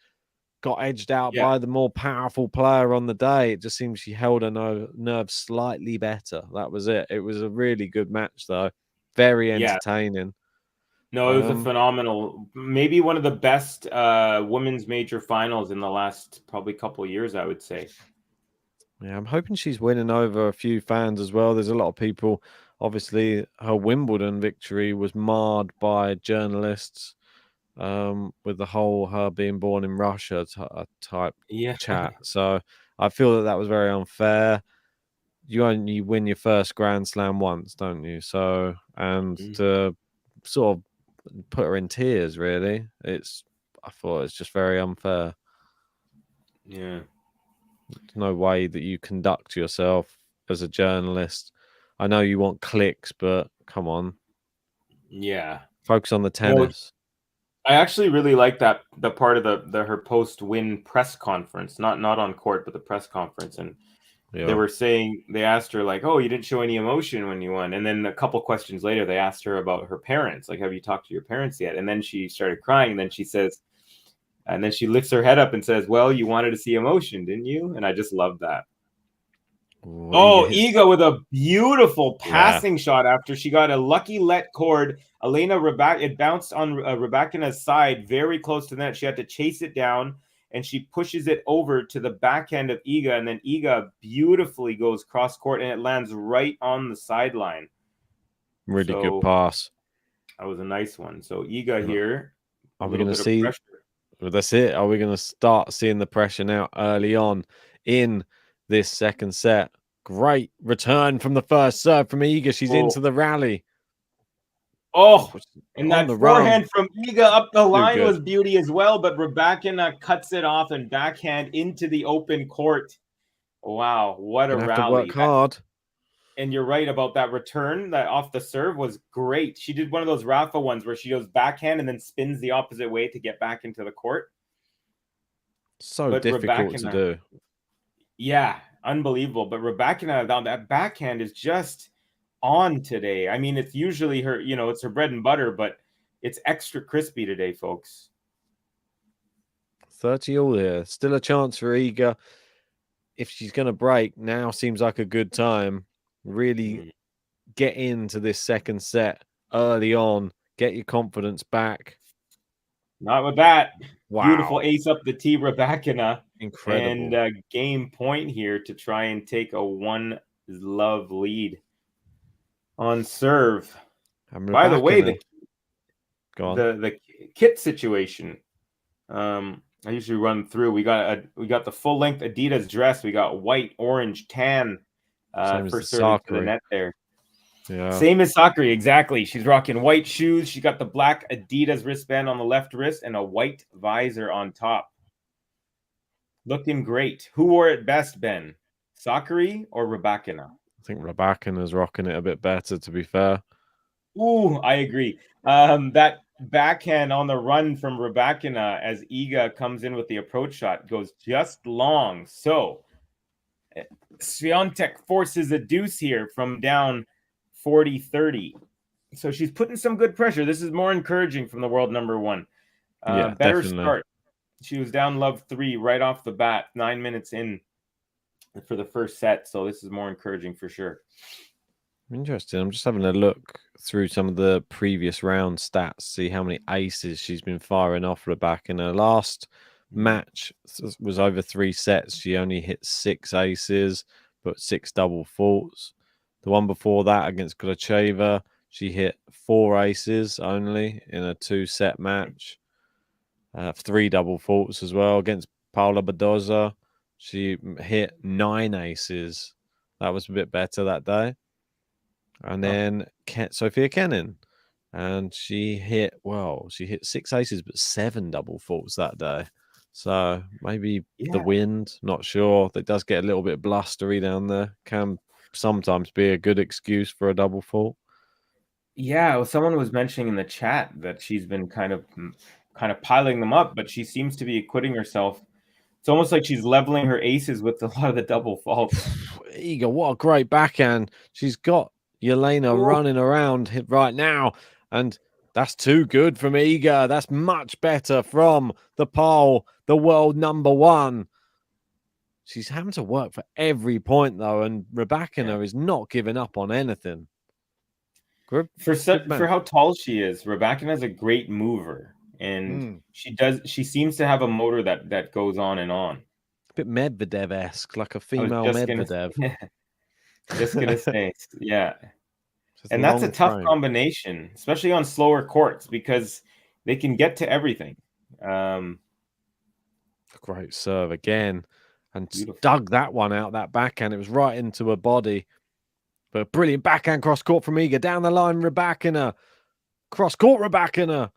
got edged out by the more powerful player on the day. It just seems she held her nerves slightly better. That was it. It was a really good match, though. Very entertaining. No, it was a phenomenal, maybe one of the best women's major finals in the last probably couple of years, I would say. Yeah, I'm hoping she's winning over a few fans as well. There's a lot of people. Obviously, her Wimbledon victory was marred by journalists with the whole her being born in Russia type chat. So I feel that was very unfair. You only win your first Grand Slam once, don't you? So, and to sort of put her in tears, really, I thought it's just very unfair. Yeah. There's no way that you conduct yourself as a journalist. I know you want clicks, but come on. Yeah. Focus on the tennis. I actually really like the part of the her post-win press conference, not on court, but the press conference, and they Yeah. were saying they asked her like, "Oh, you didn't show any emotion when you won," and then a couple questions later, they asked her about her parents, like, "Have you talked to your parents yet?" And then she started crying, and then she says, and then she lifts her head up and says, "Well, you wanted to see emotion, didn't you?" And I just love that. Ooh, Oh, hits. Iga with a beautiful Yeah. passing shot after she got a lucky let cord. Elena it bounced on Rybakina's side very close to the net. She had to chase it down, and she pushes it over to the backhand of Iga, and then Iga beautifully goes cross court, and it lands right on the sideline. Really good So pass. that was a nice one. So Iga And here, a are we little going to bit of see? pressure. Well, that's it. Are we going to start seeing the pressure now early on in this second set? Great return from the first serve from Iga. She's Oh, into the rally. oh, and On that the run. forehand from Iga up the Too line good. was beauty as well, but Rybakina cuts it off and backhand into the open court. Wow, what a Gonna have to work rally. hard. And you're right about that return that off the serve was great. She did one of those Rafa ones where she goes backhand and then spins the opposite way to get back into the court. So But difficult to Rybakina, do. yeah, unbelievable. But Rybakina on that backhand is just on today. I mean, it's usually her, it's her bread and butter, but it's extra crispy today, folks. 30 all here. Still a chance for Iga. If she's going to break, now seems like a good time. Really get into this second set early on. Get your confidence back. Not with that. Wow. Beautiful ace up the tee, Rybakina. Incredible. And game point here to try and take a one-love lead on serve. And By the way, Rybakina. Go on. the kit situation. I usually run through. We got the full length Adidas dress. We got white, orange, tan. Same as First the serve to the Sakura. net there. Yeah. Same as Sakura, exactly. She's rocking white shoes. She got the black Adidas wristband on the left wrist and a white visor on top. Looking great. Who wore it best, Ben? Sakura or Rybakina? I think Rybakina's rocking it a bit better, to be fair. Ooh, I agree. That backhand on the run from Rybakina as Iga comes in with the approach shot goes just long. So SWIATEK forces a deuce here from down 40-30. So she's putting some good pressure. This is more encouraging from the world number one. Yeah, Better definitely. start. She was down love 3 right off the bat, 9 minutes in for the first set. So this is more encouraging for sure. Interesting. I'm just having a look through some of the previous round stats, see how many aces she's been firing off Rybakina. In her last match was over 3 sets. She only hit 6 aces, but 6 double faults. The one before that against Glacheva, she hit 4 aces only in a 2-set match. 3 double faults as well. Against Paula Badoza, she hit 9 aces. That was a bit better that day. And then Sophia Kenin, and she hit 6 aces, but 7 double faults that day. So maybe the wind, not sure. It does get a little bit blustery down there. Can sometimes be a good excuse for a double fault. Yeah, well, someone was mentioning in the chat that she's been kind of piling them up, but she seems to be acquitting herself. It's almost like she's leveling her aces with a lot of the double faults. Iga, what a great backhand. She's got Elena running around right now, and that's too good from Iga. That's much better from the pole, the world number one. She's having to work for every point, though, and Rybakina is not giving up on anything. For how tall she is, Rybakina is a great mover, and she seems to have a motor that goes on and on. A bit Medvedev-esque, like a female Medvedev. Just gonna say, yeah. And that's a tough combination, especially on slower courts, because they can get to everything. Great serve again, and dug that one out, that backhand. It was right into her body. But brilliant backhand cross court from Iga. Down the line, Rybakina. Cross court, Rybakina.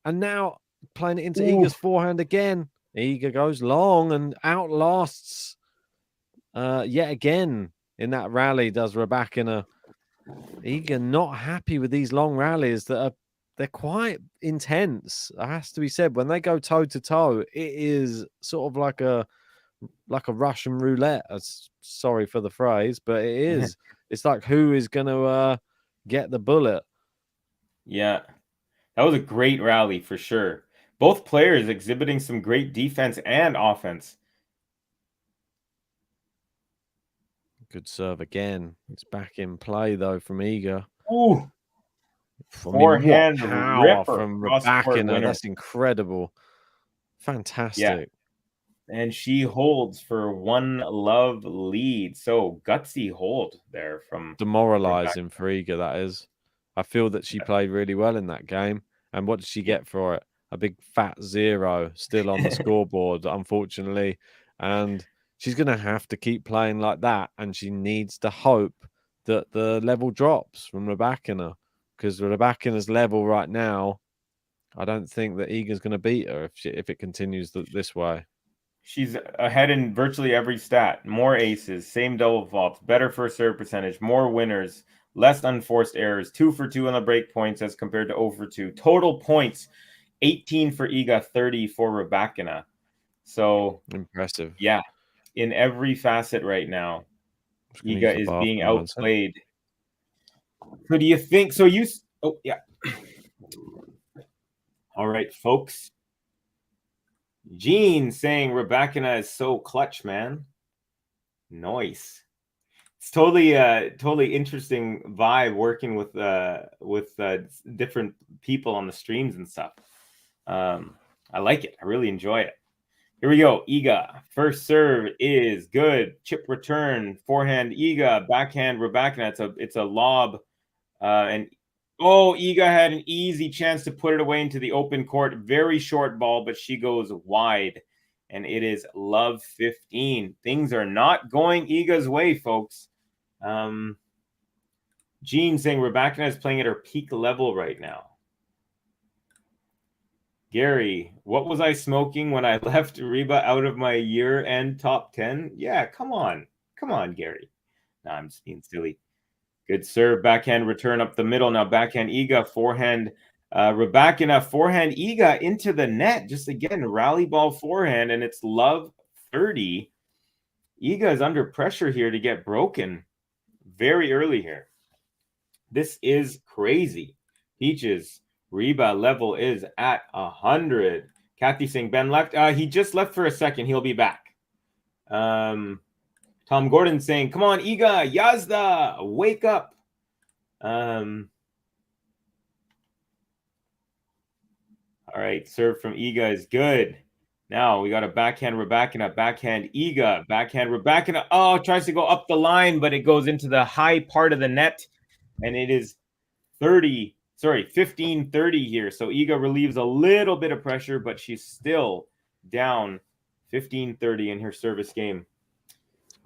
And now playing it into Iga's forehand again. Iga goes long and outlasts yet again in that rally, does Rybakina. Iga not happy with these long rallies that are they're quite intense. It has to be said. When they go toe to toe, it is sort of like a Russian roulette. Sorry for the phrase, but it is. It's like who is going to get the bullet. Yeah, that was a great rally for sure. Both players exhibiting some great defense and offense. Good serve again. It's back in play though from Iga. Ooh, I mean, forehand what power ripper from cross-court Rybakina. winner. That's incredible. Fantastic. And she holds for 1-love lead. So gutsy hold there from Demoralizing for Iga, that is. I feel that she played really well in that game. And what did she get for it? A big fat 0 still on the scoreboard, unfortunately. And she's going to have to keep playing like that. And she needs to hope that the level drops from Rybakina. Because Rybakina's level right now, I don't think that Iga's going to beat her if it continues this way. She's ahead in virtually every stat. More aces, same double faults, better first serve percentage, more winners, less unforced errors, 2 for 2 on the break points as compared to 0 for 2. Total points, 18 for Iga, 30 for Rybakina. So impressive. Yeah, in every facet right now, Iga is being outplayed. So do you think? So you? Oh yeah. All right, folks. Gene saying Rybakina is so clutch, man. Nice. It's totally interesting vibe working with different people on the streams and stuff. I like it. I really enjoy it. Here we go. Iga. First serve is good. Chip return. Forehand Iga. Backhand Rybakina. It's a lob. And Iga had an easy chance to put it away into the open court. Very short ball, but she goes wide. And it is love 15. Things are not going Iga's way, folks. Gene saying Rybakina is playing at her peak level right now. Gary, what was I smoking when I left Ryba out of my year-end top 10? Yeah, come on. Come on, Gary. No, I'm just being silly. Good serve, backhand return up the middle. Now backhand Iga, forehand Rybakina, forehand Iga into the net. Just again, rally ball forehand, and it's love 30. Iga is under pressure here to get broken very early here. This is crazy. Peaches, Ryba level is at 100. Kathy saying Ben left. He just left for a second. He'll be back. Tom Gordon saying, come on, Iga, Yazda, wake up. All right, serve from Iga is good. Now we got a backhand Rybakina, backhand Iga, backhand Rybakina. Oh, tries to go up the line, but it goes into the high part of the net. And it is 15-30 here. So Iga relieves a little bit of pressure, but she's still down 15-30 in her service game.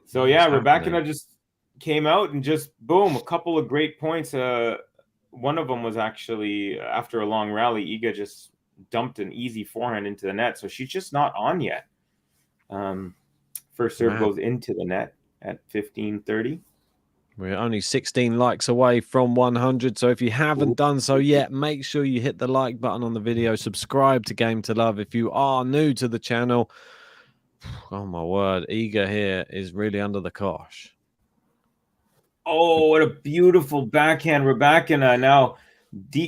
So yeah, Rybakina just came out and just boom, a couple of great points. One of them was actually after a long rally, Iga just dumped an easy forehand into the net. So she's just not on yet. First serve goes into the net at 15-30. We're only 16 likes away from 100. So if you haven't done so yet, make sure you hit the like button on the video. Subscribe to Game to Love if you are new to the channel. Oh, my word. Iga here is really under the cosh. Oh, what a beautiful backhand Rybakina. Now,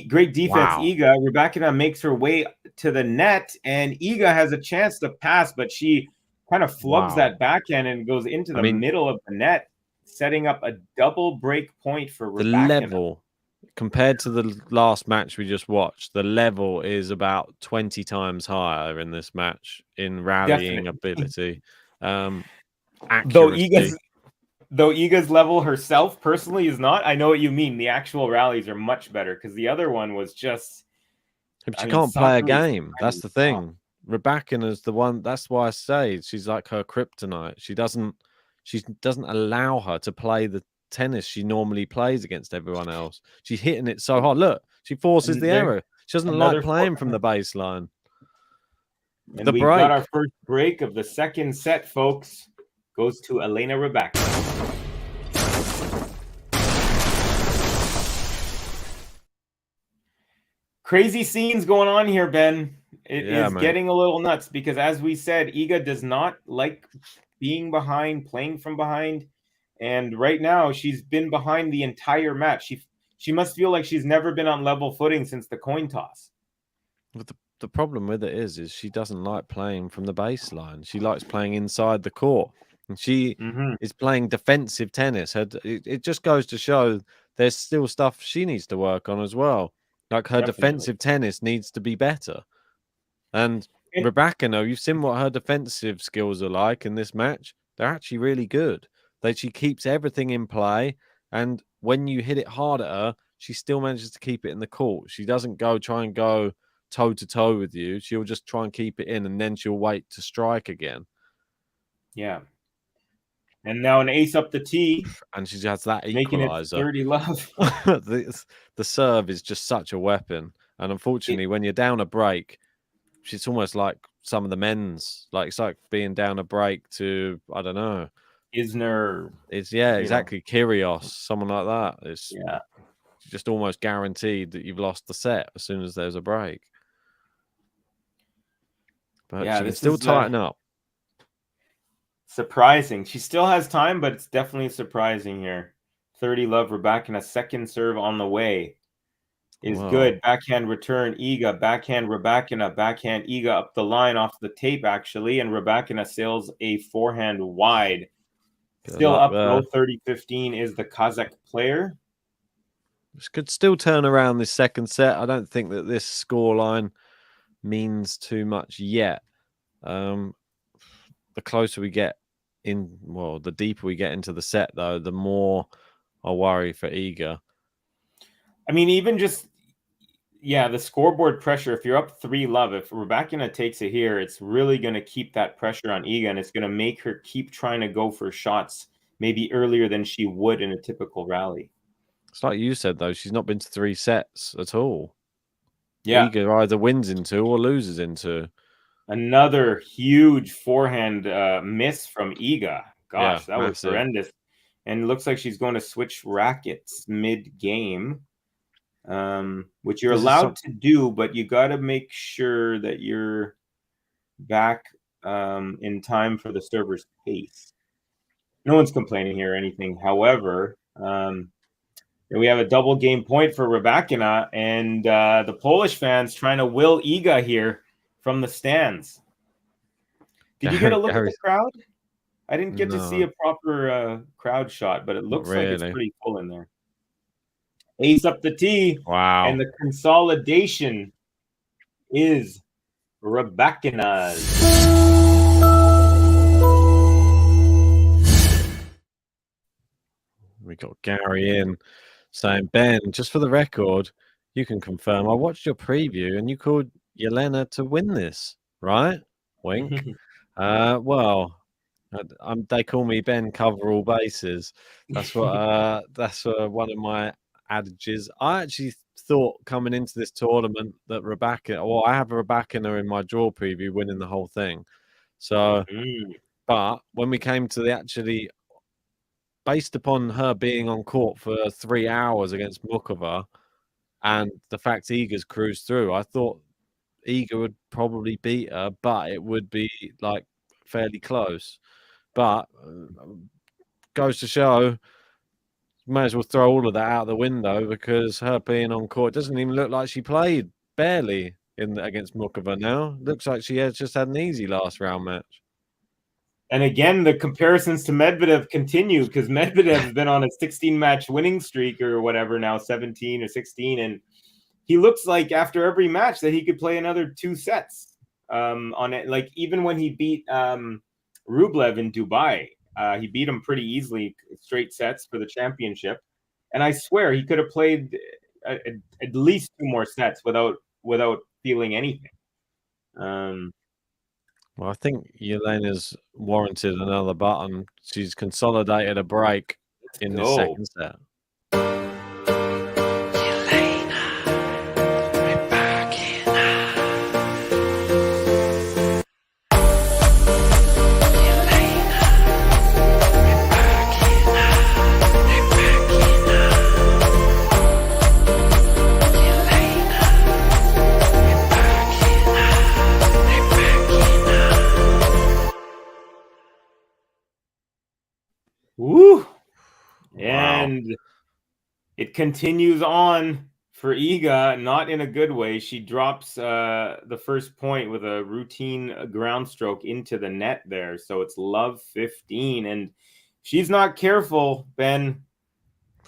great defense, Iga. Rybakina makes her way to the net, and Iga has a chance to pass, but she kind of flubs that backhand and goes into the middle of the net, setting up a double break point for Rybakina. The level, compared to the last match we just watched, the level is about 20 times higher in this match in rallying ability. Accuracy. Though Iga's level herself personally is not. I know what you mean. The actual rallies are much better because the other one was just. She can't play a game. That's the thing. Rybakina's the one. That's why I say she's like her kryptonite. She doesn't allow her to play the tennis she normally plays against everyone else. She's hitting it so hard. Look, she forces the error. She doesn't like playing from the baseline. And we got our first break of the second set, folks. Goes to Elena Rybakina. Crazy scenes going on here, Ben. It Yeah, is mate. getting a little nuts because, as we said, Iga does not like being behind, playing from behind. And right now, she's been behind the entire match. She must feel like she's never been on level footing since the coin toss. But the problem with it is she doesn't like playing from the baseline. She likes playing inside the court, and she is playing defensive tennis. It just goes to show there's still stuff she needs to work on as well. Like her Definitely. defensive tennis needs to be better. And And- Rybakina, you've seen what her defensive skills are like in this match. They're actually really good. She keeps everything in play, and when you hit it hard at her, she still manages to keep it in the court. She doesn't try and go toe to toe with you. She'll just try and keep it in, and then she'll wait to strike again. Yeah. And now an ace up the tee, And she has that making it equalizer. 30 love. The serve is just such a weapon. And unfortunately, when you're down a break, it's almost like some of the men's. Like it's like being down a break to, I don't know. Isner. It's exactly. Kyrgios, someone like that. It's just almost guaranteed that you've lost the set as soon as there's a break. But she can still tighten up. Surprising. She still has time, but it's definitely surprising here. 30 love Rybakina, second serve on the way. Is good. Backhand return, Iga. Backhand Rybakina. Backhand Iga up the line off the tape, actually. And Rybakina sails a forehand wide. Still up though, 30-15 is the Kazakh player. This could still turn around this second set. I don't think that this scoreline means too much yet. The closer we get the deeper we get into the set, though, the more I worry for Iga. I mean, even just, the scoreboard pressure, if you're up 3 love, if Rybakina takes it here, it's really going to keep that pressure on Iga, and it's going to make her keep trying to go for shots maybe earlier than she would in a typical rally. It's like you said, though, she's not been to 3 sets at all. Yeah. Iga either wins in 2 or loses in 2. Another huge forehand miss from Iga. Gosh, that was horrendous. And it looks like she's going to switch rackets mid-game, which you're allowed to do, but you got to make sure that you're back in time for the server's pace. No one's complaining here or anything. However, we have a double game point for Rybakina, and the Polish fans trying to will Iga here from the stands. Did you get a look at the crowd? I didn't get to see a proper crowd shot, but it looks like it's pretty full in there. Ace up the tee. Wow. And the consolidation is Rybakina's. We got Gary in saying, Ben, just for the record, you can confirm I watched your preview and you called Elena to win this, right? Wink. Well, they call me Ben Cover All Bases. That's what that's one of my adages. I actually thought coming into this tournament that I have Rybakina in my draw preview winning the whole thing. So, but when we came to the actually, based upon her being on court for 3 hours against Mukova and the fact Iga's cruised through, I thought Iga would probably beat her, but it would be like fairly close. But goes to show, may as well throw all of that out the window because her being on court doesn't even look like she played barely against Mukova now. Looks like she has just had an easy last round match. And again, the comparisons to Medvedev continue because Medvedev has been on a 16-match winning streak or whatever now, 17 or 16, and he looks like after every match that he could play another 2 sets on it. Like even when he beat Rublev in Dubai, he beat him pretty easily, straight sets for the championship. And I swear he could have played at least 2 more sets without feeling anything. Well, I think Elena's warranted another button. She's consolidated a break in the second set. And it continues on for Iga, not in a good way. She drops the first point with a routine ground stroke into the net there. So it's love 15. And she's not careful, Ben.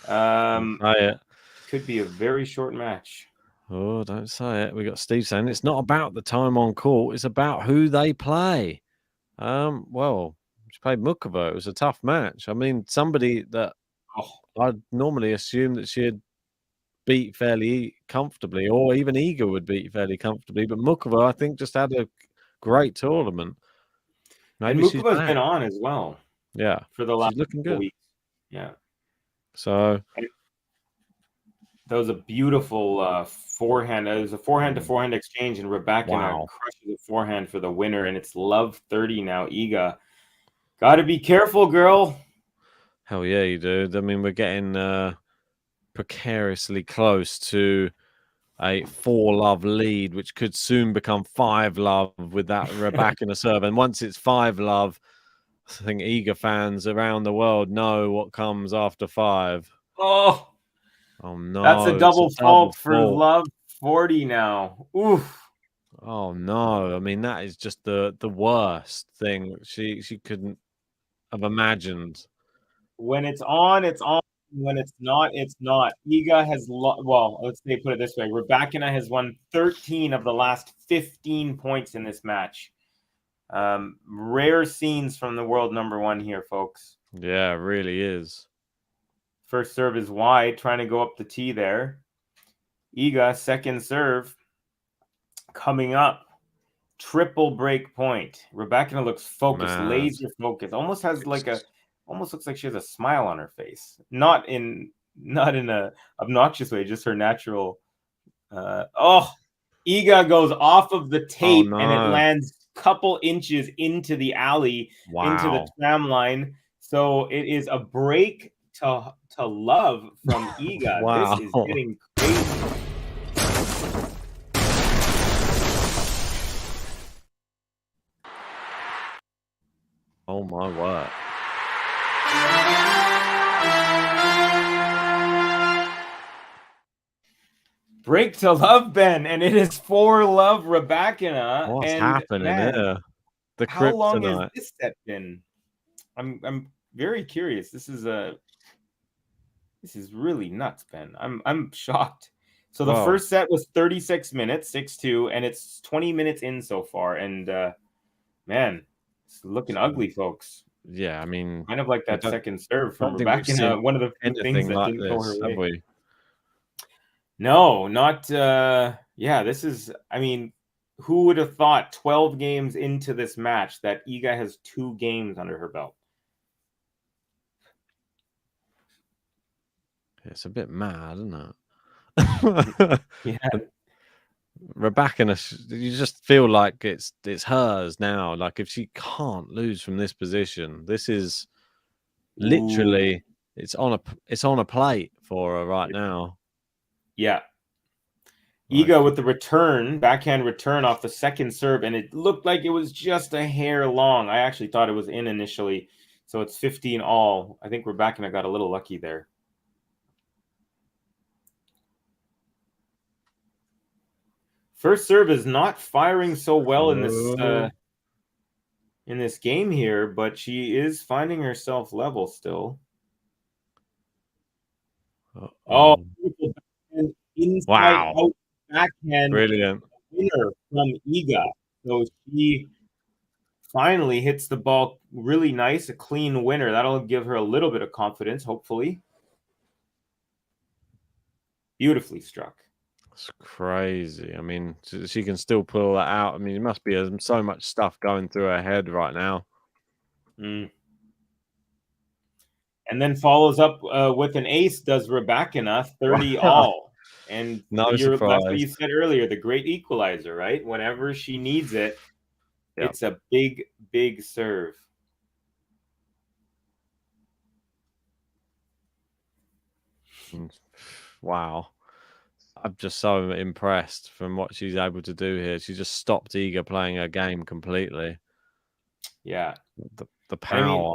Could be a very short match. Oh, don't say it. We got Steve saying it's not about the time on court, it's about who they play. Well, she played Mukova. It was a tough match. I mean, somebody that I'd normally assume that she'd beat fairly comfortably, or even Iga would beat fairly comfortably. But Mukova, I think, just had a great tournament. Maybe and she's Mukova's back. been on as well. Yeah, for the last she's looking couple good. weeks. Yeah. So that was a beautiful forehand. It was a forehand to forehand exchange, and Rybakina crushes a forehand for the winner, and it's love 30 now. Iga, got to be careful, girl. Hell yeah, you do. I mean, we're getting precariously close to a 4-love lead, which could soon become 5-love with that Rybakina serve. And once it's 5-love, I think Iga fans around the world know what comes after 5. Oh no, that's a double fault for love 40 now. Oof. Oh no, I mean, that is just the worst thing she couldn't have imagined. When it's on, it's on. When it's not, it's not. Iga has well, let's say put it this way. Rybakina has won 13 of the last 15 points in this match. Rare scenes from the world number 1 here, folks. Yeah, it really is. First serve is wide, trying to go up the tee there. Iga, second serve coming up. Triple break point. Rybakina looks focused, laser focused. Almost looks like she has a smile on her face. Not in a obnoxious way, just her natural. Iga goes off of the tape and it lands a couple inches into the alley, into the tram line. So it is a break to love from Iga. This is getting crazy. Oh my word. Break to love, Ben, and it is 4-love Rybakina. What's happening here? The how kryptonite. long has this set been? I'm very curious. This is really nuts, Ben. I'm shocked. So the first set was 36 minutes, 6-2, and it's 20 minutes in so far. And man, it's looking ugly, folks. Yeah, I mean, kind of like that second serve from Rybakina. One of the things that didn't go her way. Have we? No, not. Yeah, this is. I mean, who would have thought 12 games into this match that Iga has 2 games under her belt? It's a bit mad, isn't it? Yeah. Rybakina, you just feel like it's hers now. Like, if she can't lose from this position, this is literally it's on a plate for her right now. Yeah. Iga with the backhand return off the second serve, and it looked like it was just a hair long. I actually thought it was in initially. So it's 15 all. I think Rybakina got a little lucky there. First serve is not firing so well in this game here, but she is finding herself level still. Inside out backhand. Brilliant. Winner from Iga. So she finally hits the ball really nice, a clean winner. That'll give her a little bit of confidence, hopefully. Beautifully struck. It's crazy. I mean, she can still pull that out. I mean, it must be so much stuff going through her head right now. And then follows up with an ace, does Rybakina, 30 all. And no surprise. That's what you said earlier, the great equalizer, right? Whenever she needs it, it's a big, big serve. Wow. I'm just so impressed from what she's able to do here. She just stopped Iga playing her game completely. Yeah. The power.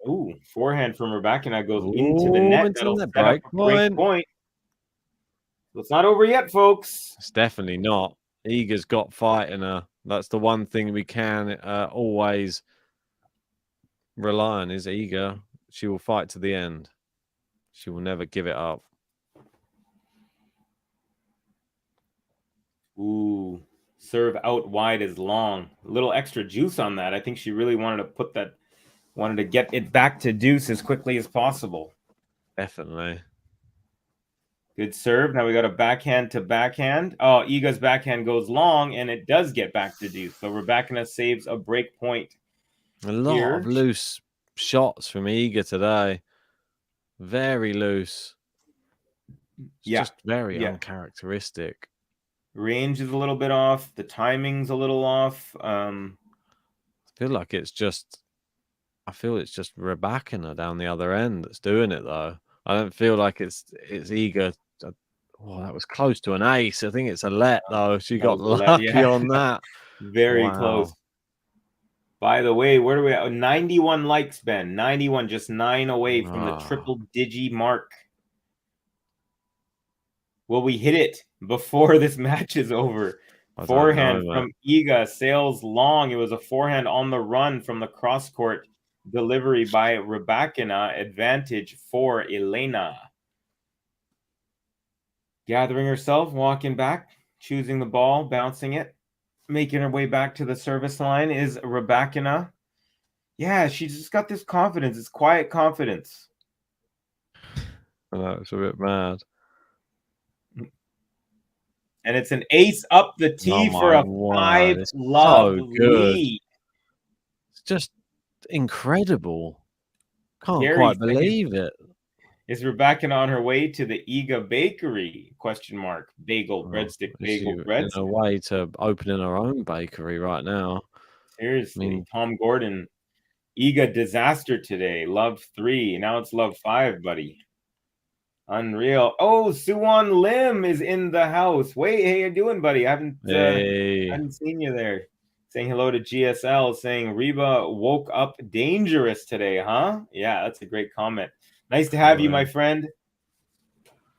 Ooh, forehand from Rybakina goes into the Ooh, net. into That'll the set up break a break point. point. So it's not over yet, folks. It's definitely not. Iga's got fight in her. That's the one thing we can always rely on is Iga. She will fight to the end. She will never give it up. Ooh, serve out wide is long. A little extra juice on that. I think she really wanted to get it back to deuce as quickly as possible. Definitely. Good serve. Now we got a backhand to backhand. Oh, Iga's backhand goes long, and it does get back to deuce. So Rybakina saves a break point. A lot of loose shots from Iga today. Very loose. It's just very uncharacteristic. Range is a little bit off. The timing's a little off. I feel it's just Rybakina down the other end that's doing it though. I don't feel like it's Iga. Oh, that was close to an ace. I think it's a let though. She got lucky on that. Very close. By the way, where do we at? 91 likes, Ben. 91, just 9 away from the triple digi mark. Will we hit it before this match is over? Forehand from Iga sails long. It was a forehand on the run from the cross court delivery by Rybakina. Advantage for Elena. Gathering herself, walking back, choosing the ball, bouncing it, making her way back to the service line is Rybakina. Yeah, she's just got this confidence. It's quiet confidence. I know, it's a bit mad. And it's an ace up the tee for a 5-love lead. It's just incredible. Can't quite believe it. Is Rybakina on her way to the Iga bakery? Question mark. Bagel, breadstick, bagel, breadstick. In a way to opening her own bakery right now. Seriously, Tom Gordon. Iga disaster today. Love 3. Now it's love 5, buddy. Unreal. Oh, Suwon Lim is in the house. Wait, how you doing, buddy? I haven't seen you there. Saying hello to GSL, saying Reba woke up dangerous today, huh? Yeah, that's a great comment. Nice to have you, my friend.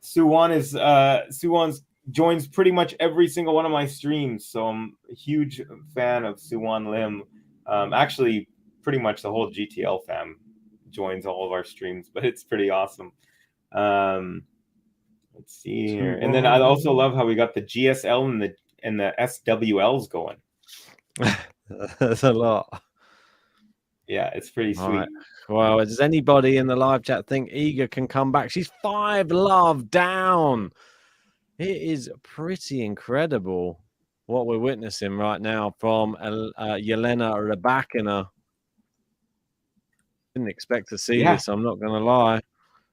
Suwon joins pretty much every single one of my streams, so I'm a huge fan of Suwon Lim. Actually, pretty much the whole GTL fam joins all of our streams, but it's pretty awesome. Let's see here, and then I also love how we got the GSL and the SWLs going. That's a lot. Yeah, it's pretty sweet. Right. Well, does anybody in the live chat think Iga can come back? She's 5-love down. It is pretty incredible what we're witnessing right now from Elena Rybakina. Didn't expect to see this. I'm not going to lie.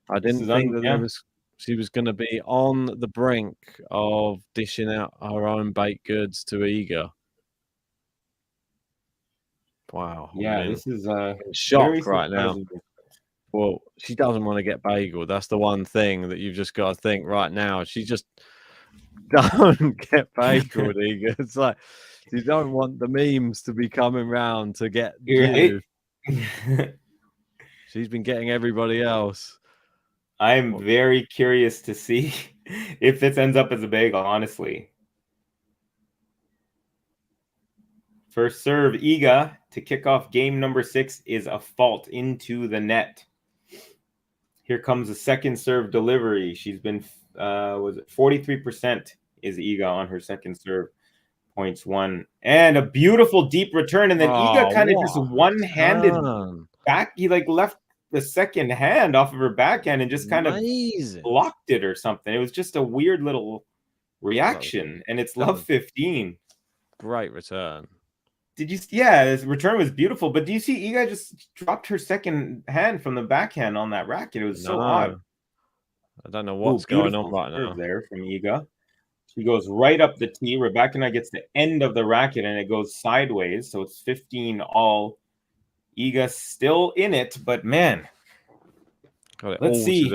I didn't think that she was going to be on the brink of dishing out her own baked goods to Iga. Wow. Yeah, this is in shock right now. Well, she doesn't want to get bageled. That's the one thing that you've just got to think right now. She just don't get bageled, Iga. It's like you don't want the memes to be coming round to get you. She's been getting everybody else. I'm very curious to see if this ends up as a bagel, honestly. First serve, Iga to kick off game number 6 is a fault into the net. Here comes the second serve delivery. She's been, 43% is Iga on her second serve. Points 1. And a beautiful deep return. And then Iga kind of just one-handed back. He left the second hand off of her backhand and just kind of blocked it or something. It was just a weird little reaction. And it's love 15. Great return. Did you? Yeah, his return was beautiful. But do you see Iga just dropped her second hand from the backhand on that racket? It was so odd. I don't know what's going on right now. There from Iga. She goes right up the tee. Rybakina gets the end of the racket and it goes sideways. So it's 15 all. Iga still in it, but man, let's see.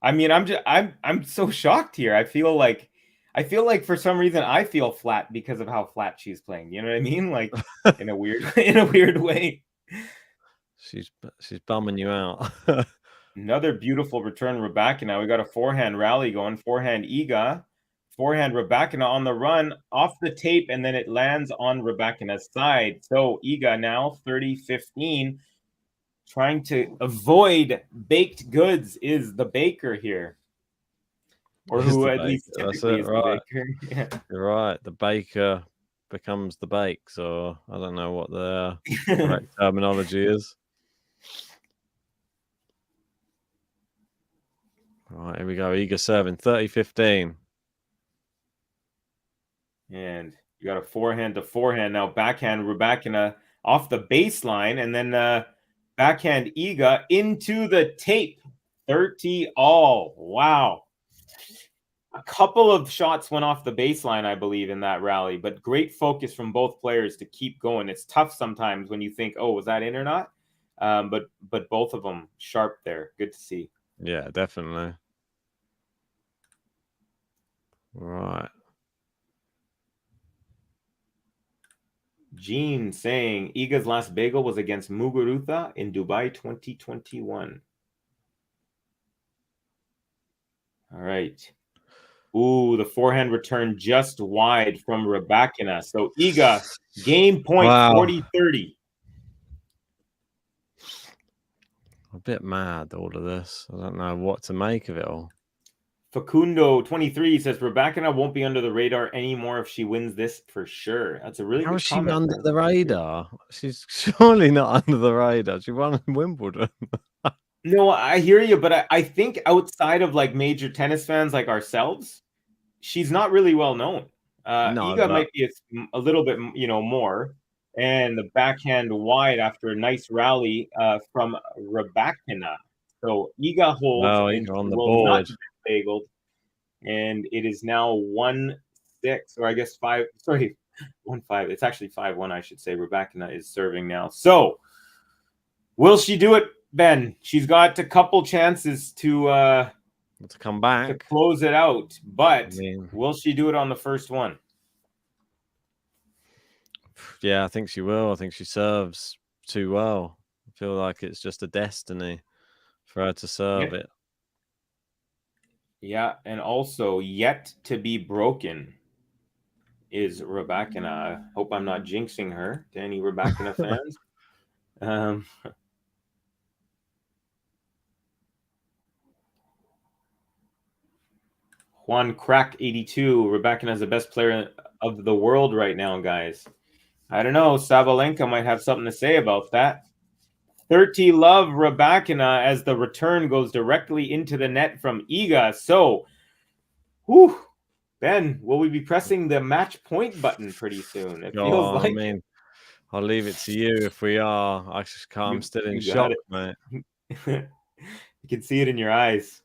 I mean, I'm so shocked here. I feel like for some reason I feel flat because of how flat she's playing. You know what I mean? Like in a weird way. She's bumming you out. Another beautiful return, Rybakina. We got a forehand rally going. Forehand Iga. Forehand Rybakina on the run off the tape, and then it lands on Rybakina's side. So Iga now 30-15, trying to avoid baked goods is the baker here. Or Is who the at least baker, that's typically it, is right. the baker. Yeah. You're right. The baker becomes the bakes, or I don't know what the correct terminology is. Right, here we go. Iga serving 30-15. And you got a forehand to forehand. Now backhand Rybakina off the baseline, and then backhand Iga into the tape. 30 all. Wow. A couple of shots went off the baseline, I believe, in that rally, but great focus from both players to keep going. It's tough sometimes when you think, oh, was that in or not? But both of them sharp there. Good to see. Yeah, definitely. Right. Gene saying Iga's last bagel was against Muguruza in Dubai 2021. All right. Ooh, the forehand return just wide from Rybakina. So Iga, game point, Wow. 40-30. A bit mad, all of this. I don't know what to make of it all. Facundo 23 says Rybakina won't be under the radar anymore if she wins this for sure. That's a really How good is she comment. under the radar? She's surely not under the radar. She won Wimbledon. No, I hear you, but I think outside of like major tennis fans like ourselves, she's not really well known. No, Iga but might be a little bit, more. And the backhand wide after a nice rally from Rybakina. So Iga holds well, and Iga on she the will not board. be bageled. And it is now 1-6, or I guess 5. Sorry, 1-5. It's actually 5-1, I should say. Rybakina is serving now. So will she do it, Ben? She's got a couple chances to come back, to close it out, but I mean, will she do it on the first one? yeah, I think she will. I think she serves too well. I feel like it's just a destiny for her to serve it. Yeah, and also yet to be broken is Rybakina. I hope I'm not jinxing her to any Rybakina fans. Juan Crack 82. Rybakina is the best player of the world right now, guys. I don't know. Sabalenka might have something to say about that. 30 love Rybakina as the return goes directly into the net from Iga. So, whew, Ben, will we be pressing the match point button pretty soon? It feels like. I mean, I'll leave it to you if we are. I'm still in shock, mate. You can see it in your eyes.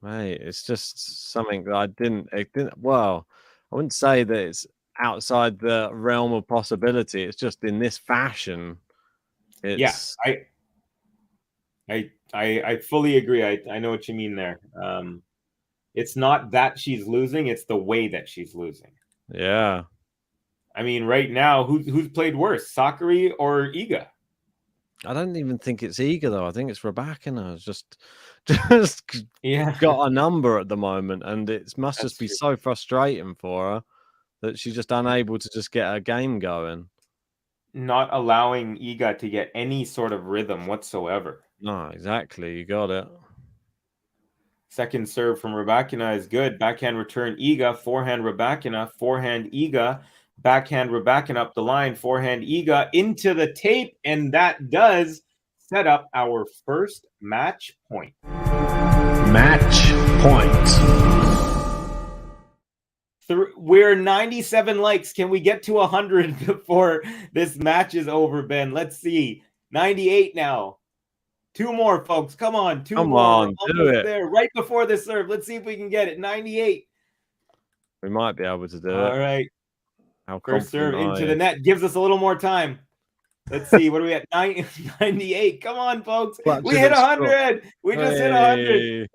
Mate, it's just something that well, I wouldn't say that it's outside the realm of possibility. It's just in this fashion. It's I fully agree. I know what you mean there. It's not that she's losing, it's the way that she's losing. Yeah. I mean, right now, who's played worse, Sakkari or Iga? I don't even think it's Iga though. I think it's Rybakina. It's just got a number at the moment, and it must just be so frustrating for her that she's just unable to just get her game going. Not allowing Iga to get any sort of rhythm whatsoever. No, exactly. You got it. Second serve from Rybakina is good. Backhand return Iga, forehand Rybakina, forehand Iga, backhand Rybakina up the line, forehand Iga into the tape, and that does set up our first match point. Match point. We're 97 likes. Can we get to 100 before this match is over, Ben? Let's see. 98 now. 2 more, folks. Come on. 2 Come more. on, do it. There, right before the serve. Let's see if we can get it. 98. We might be able to do it. All right. How First serve into you? the net. Gives us a little more time. Let's see. What are we at? 98. Come on, folks. We hit 100. We just hit 100.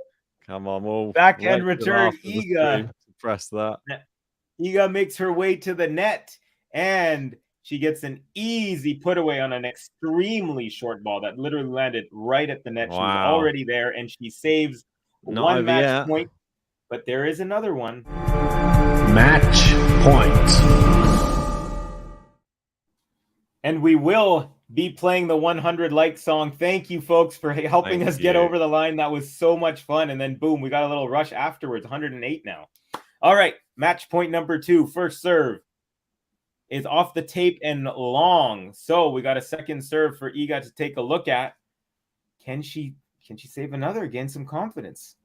Come on. We'll backhand return. Iga. Press that. Iga makes her way to the net. And She gets an easy put away on an extremely short ball that literally landed right at the net. She was Wow. already there, and she saves Not one over match yet. point. But there is another one. Match point. And we will be playing the 100 like song. Thank you, folks, for helping Thank us get you. over the line. That was so much fun. And then, boom, we got a little rush afterwards. 108 now. All right, match point number 2. First serve is off the tape and long. So we got a second serve for Iga to take a look at. Can she save another? Gain some confidence.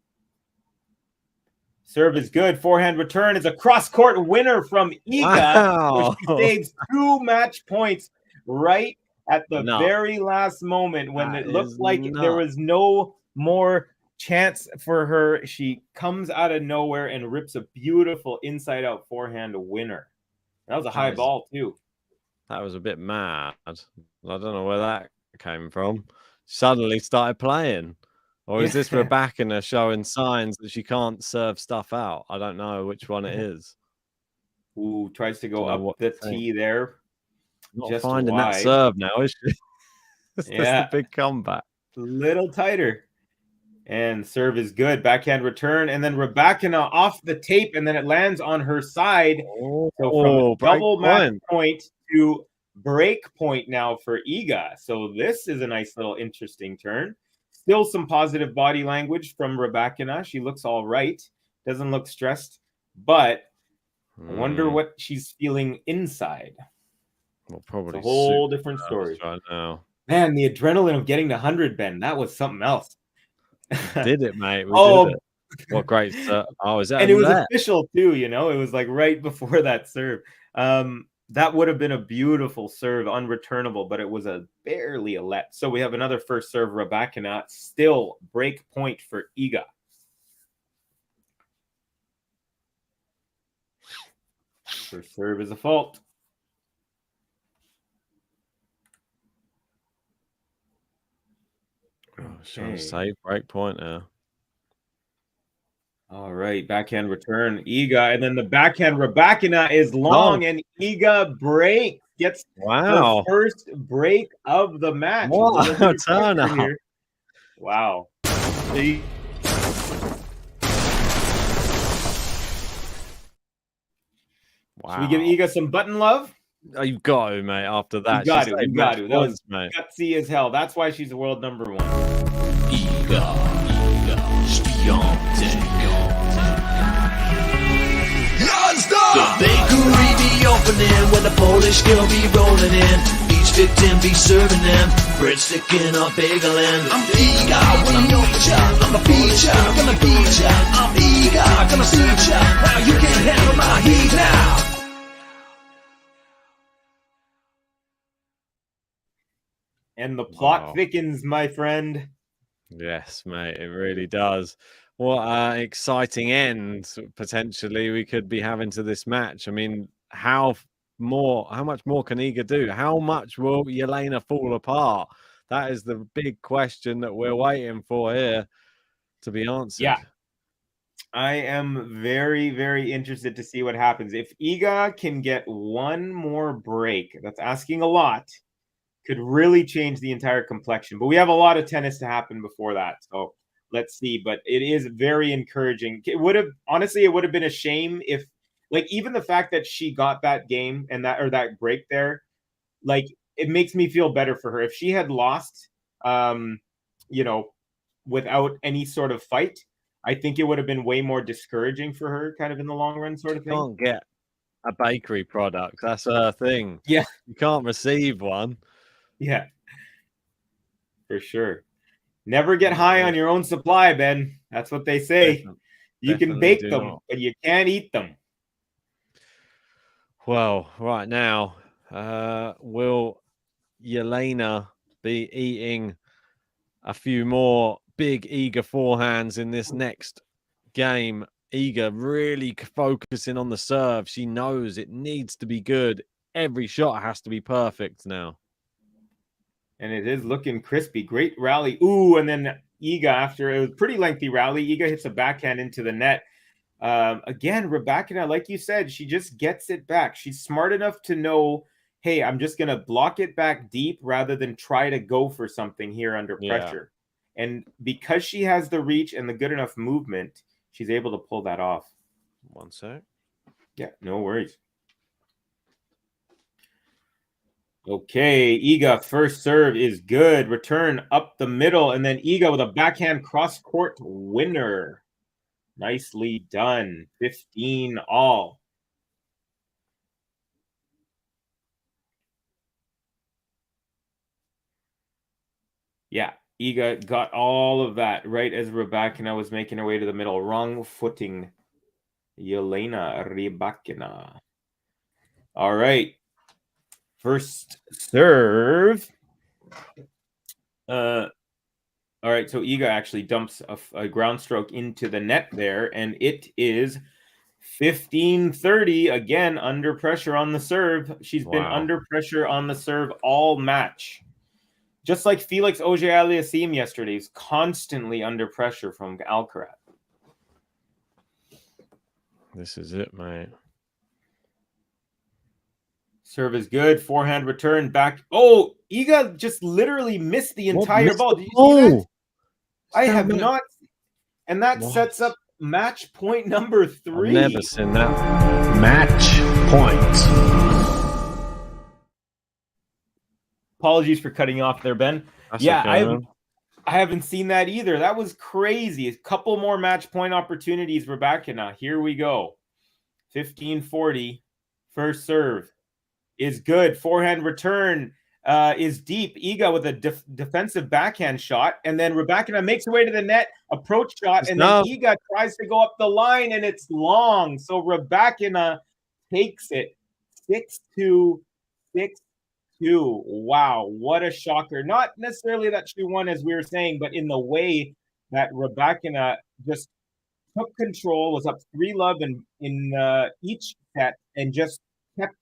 Serve is good. Forehand return is a cross-court winner from Iga. Wow. So she saves 2 match points right at the No. very last moment when That it looked is like there nuts. was no more chance for her. She comes out of nowhere and rips a beautiful inside-out forehand winner. That was a high ball, too. That was a bit mad. I don't know where that came from. Suddenly started playing. Or is this Yeah. Rybakina showing signs that she can't serve stuff out? I don't know which one it is. Ooh, tries to go Don't know up the what to think. tee there. Not Just finding that wide. serve now, is she? That's Yeah. the big comeback. Little tighter. And serve is good. Backhand return. And then Rybakina off the tape, and then it lands on her side. So from break double match point. point to break point now for Iga. So this is a nice little interesting turn. Still some positive body language from Rybakina. She looks all right. Doesn't look stressed. But I wonder what she's feeling inside. Well, probably It's a whole super different nervous story. right now. Man, the adrenaline of getting to 100, Ben, that was something else. Did it, mate? We Oh, did it. What great serve. Oh, is that and a it was net? official too, you know. It was like right before that serve. That would have been a beautiful serve, unreturnable, but it was barely a let. So we have another first serve, Rybakina. Still break point for Iga. First serve is a fault. Trying to save break point now. All right, backhand return, Iga, and then the backhand Rybakina is long, and Iga breaks, gets her first break of the match. What a turn up. Here. Wow. Wow. Should we give Iga some button love? Oh, you've got to, mate. After that, you got to. That was mate. gutsy as hell. That's why she's world number 1. Iga SWIATEK. The bakery be opening when the Polish girl be rolling in. Each victim be serving them breadstick in a bagel and I'm Iga, when I'm your child. I'm a feature, gonna beat ya. I'm Iga, gonna beat ya. Now you can't handle my heat now. And the plot thickens, my friend. Yes, mate, it really does. What an exciting end potentially we could be having to this match. I mean, how much more can Iga do? How much will Elena fall apart? That is the big question that we're waiting for here to be answered. Yeah. I am very, very interested to see what happens. If Iga can get one more break, that's asking a lot, could really change the entire complexion. But we have a lot of tennis to happen before that. So let's see. But it is very encouraging. It would have been a shame if, like, even the fact that she got that game and that break there, like, it makes me feel better for her. If she had lost, without any sort of fight, I think it would have been way more discouraging for her, kind of in the long run, sort of thing. Can't get a bakery product. That's her thing. Yeah. You can't receive one. Yeah. For sure. Never get high on your own supply, Ben. That's what they say. You can bake them, but you can't eat them. Well, right now, will Elena be eating a few more big Iga forehands in this next game? Iga really focusing on the serve. She knows it needs to be good. Every shot has to be perfect now. And it is looking crispy. Great rally. Ooh, and then Iga, after it was a pretty lengthy rally, Iga hits a backhand into the net. Again, Rybakina, like you said, she just gets it back. She's smart enough to know, hey, I'm just going to block it back deep rather than try to go for something here under pressure. And because she has the reach and the good enough movement, she's able to pull that off. One sec. Yeah, no worries. Okay, Iga first serve is good. Return up the middle, and then Iga with a backhand cross-court winner. Nicely done. 15 all. Yeah, Iga got all of that right as Rybakina was making her way to the middle. Wrong footing. Elena Rybakina. All right. First serve. All right, so Iga actually dumps a ground stroke into the net there, and it is 15-30, again, under pressure on the serve. She's been under pressure on the serve all match. Just like Felix Auger-Aliassime yesterday, he's constantly under pressure from Alcaraz. This is it, mate. Serve is good. Forehand return back. Oh, Iga just literally missed the entire ball. Did you see that? I have not. And that sets up match point number 3. I've never seen that. Match point. Apologies for cutting you off there, Ben. That's yeah, okay, I haven't seen that either. That was crazy. A couple more match point opportunities, Rybakina. Here we go. 15-40. First serve is good. Forehand return is deep. Iga with a defensive backhand shot. And then Rybakina makes her way to the net. Approach shot. And then Iga tries to go up the line, and it's long. So Rybakina takes it. 6-2, 6-2. Wow, what a shocker. Not necessarily that she won, as we were saying, but in the way that Rybakina just took control, was up 3-love in each set, and just kept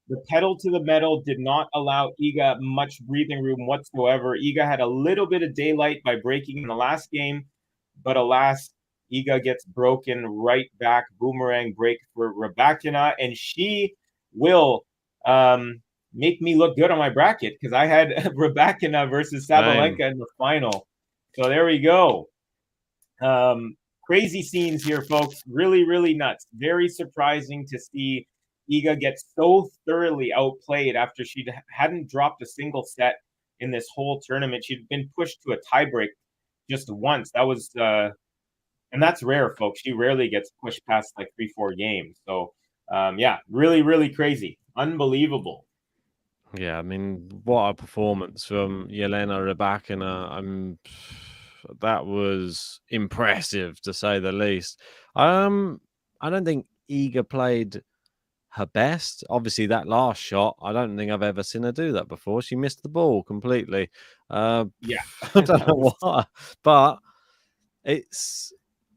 the pedal to the metal, did not allow Iga much breathing room whatsoever. Iga had a little bit of daylight by breaking in the last game, but alas, Iga gets broken right back. Boomerang break for Rybakina, and she will make me look good on my bracket, because I had Rybakina versus Sabalenka in the final. So there we go. Crazy scenes here, folks. Really, really nuts. Very surprising to see Iga get so thoroughly outplayed after she hadn't dropped a single set in this whole tournament. She'd been pushed to a tiebreak just once. That was, and that's rare, folks. She rarely gets pushed past like 3-4 games. So, yeah, really, really crazy. Unbelievable. Yeah, I mean, what a performance from Elena Rybakina. That was impressive, to say the least. I don't think Iga played her best. Obviously, that last shot, I don't think I've ever seen her do that before. She missed the ball completely. Yeah. I don't know why, but it's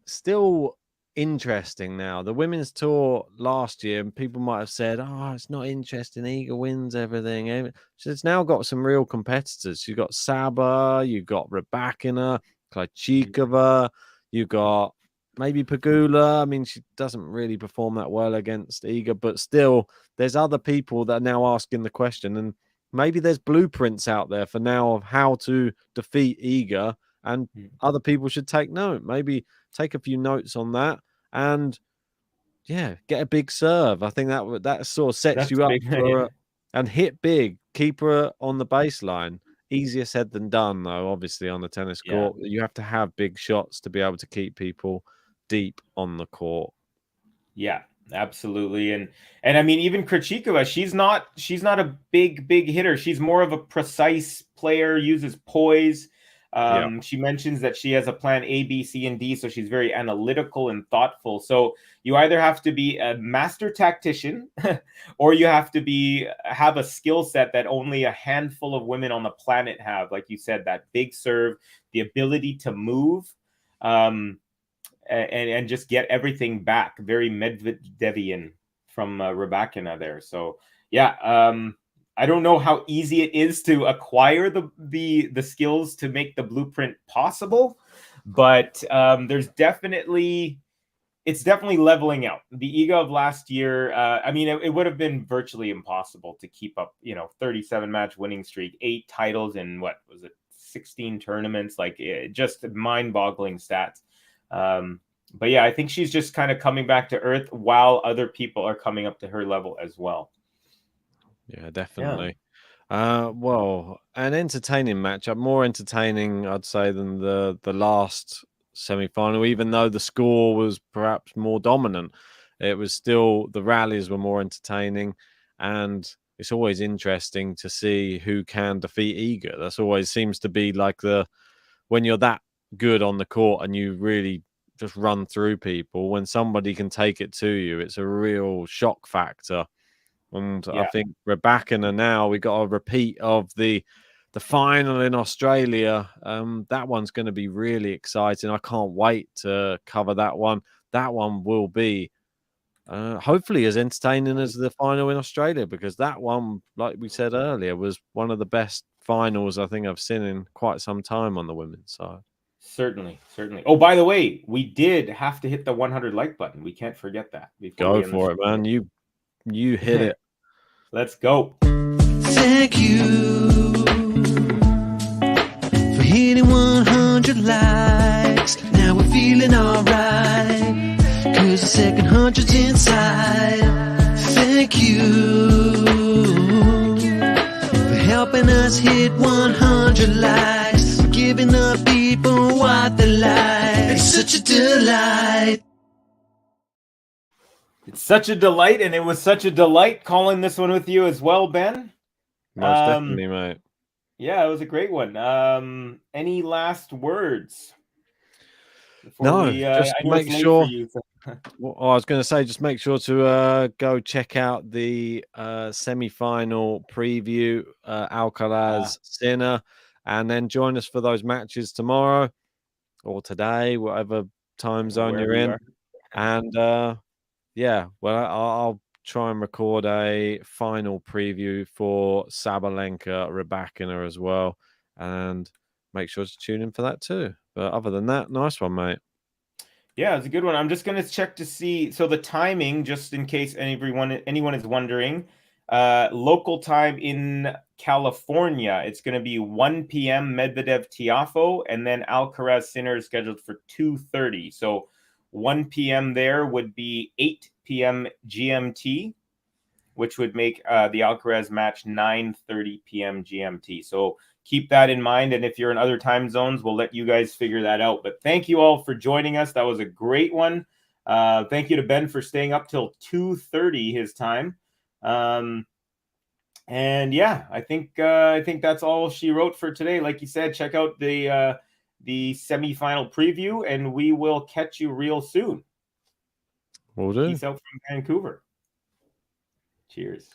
still interesting now. The women's tour last year, and people might have said, oh, it's not interesting, Iga wins everything. She's now got some real competitors. You've got Saba, you've got Rybakina, Krejcikova, you've got maybe Pegula. I mean, she doesn't really perform that well against Iga, but still, there's other people that are now asking the question, and maybe there's blueprints out there for now of how to defeat Iga, and other people should take note. Maybe take a few notes on that, and yeah, get a big serve. I think that sort of sets you up for and hit big. Keep her on the baseline. Easier said than done, though. Obviously, on the tennis court, you have to have big shots to be able to keep people deep on the court. Yeah, absolutely. And I mean, even Krejcikova, she's not a big hitter. She's more of a precise player, uses poise. She mentions that she has a plan A, B, C, and D, so she's very analytical and thoughtful. So you either have to be a master tactician or you have to have a skill set that only a handful of women on the planet have. Like you said, that big serve, the ability to move, and just get everything back. Very Medvedevian from Rybakina there. So yeah, I don't know how easy it is to acquire the skills to make the blueprint possible, but there's definitely it's definitely leveling out. The Iga of last year, I mean, it would have been virtually impossible to keep up, 37 match winning streak, 8 titles in what was it, 16 tournaments, like just mind boggling stats. But yeah, I think she's just kind of coming back to earth while other people are coming up to her level as well. Yeah, definitely. Well, an entertaining matchup, more entertaining, I'd say, than the last semi-final. Even though the score was perhaps more dominant, it was still, the rallies were more entertaining, and it's always interesting to see who can defeat Iga. That's always seems to be like when you're that good on the court and you really just run through people. When somebody can take it to you, it's a real shock factor. And I think Rybakina now, we got a repeat of the final in Australia. That one's going to be really exciting. I can't wait to cover that one. That one will be hopefully as entertaining as the final in Australia, because that one, like we said earlier, was one of the best finals I think I've seen in quite some time on the women's side. Certainly. Oh, by the way, we did have to hit the 100 like button. We can't forget that. Go for it, man. You hit it. Let's go. Thank you for hitting 100 likes. Now we're feeling alright, 'cause the second 100's inside. Thank you for helping us hit 100 likes, giving the people what they like. It's such a delight. It's such a delight, and it was such a delight calling this one with you as well, Ben. Most definitely, mate. Yeah, it was a great one. Any last words? No, just make sure. Well, I was going to say, just make sure to go check out the semi-final preview, Alcaraz Sinner, and then join us for those matches tomorrow or today, whatever time zone you're in. And yeah, well, I'll try and record a final preview for Sabalenka Rybakina as well, and make sure to tune in for that too. But other than that, nice one, mate. Yeah, it's a good one. I'm just going to check to see. So the timing, just in case anyone is wondering, local time in California, it's going to be 1 p.m. Medvedev Tiafoe, and then Alcaraz Sinner is scheduled for 2:30. So 1 p.m. there would be 8 p.m. GMT, which would make the Alcaraz match 9:30 p.m. GMT. So keep that in mind. And if you're in other time zones, we'll let you guys figure that out. But thank you all for joining us. That was a great one. Thank you to Ben for staying up till 2:30 his time. And yeah, I think that's all she wrote for today. Like you said, check out the semifinal preview, and we will catch you real soon. Will do. Peace out from Vancouver. Cheers.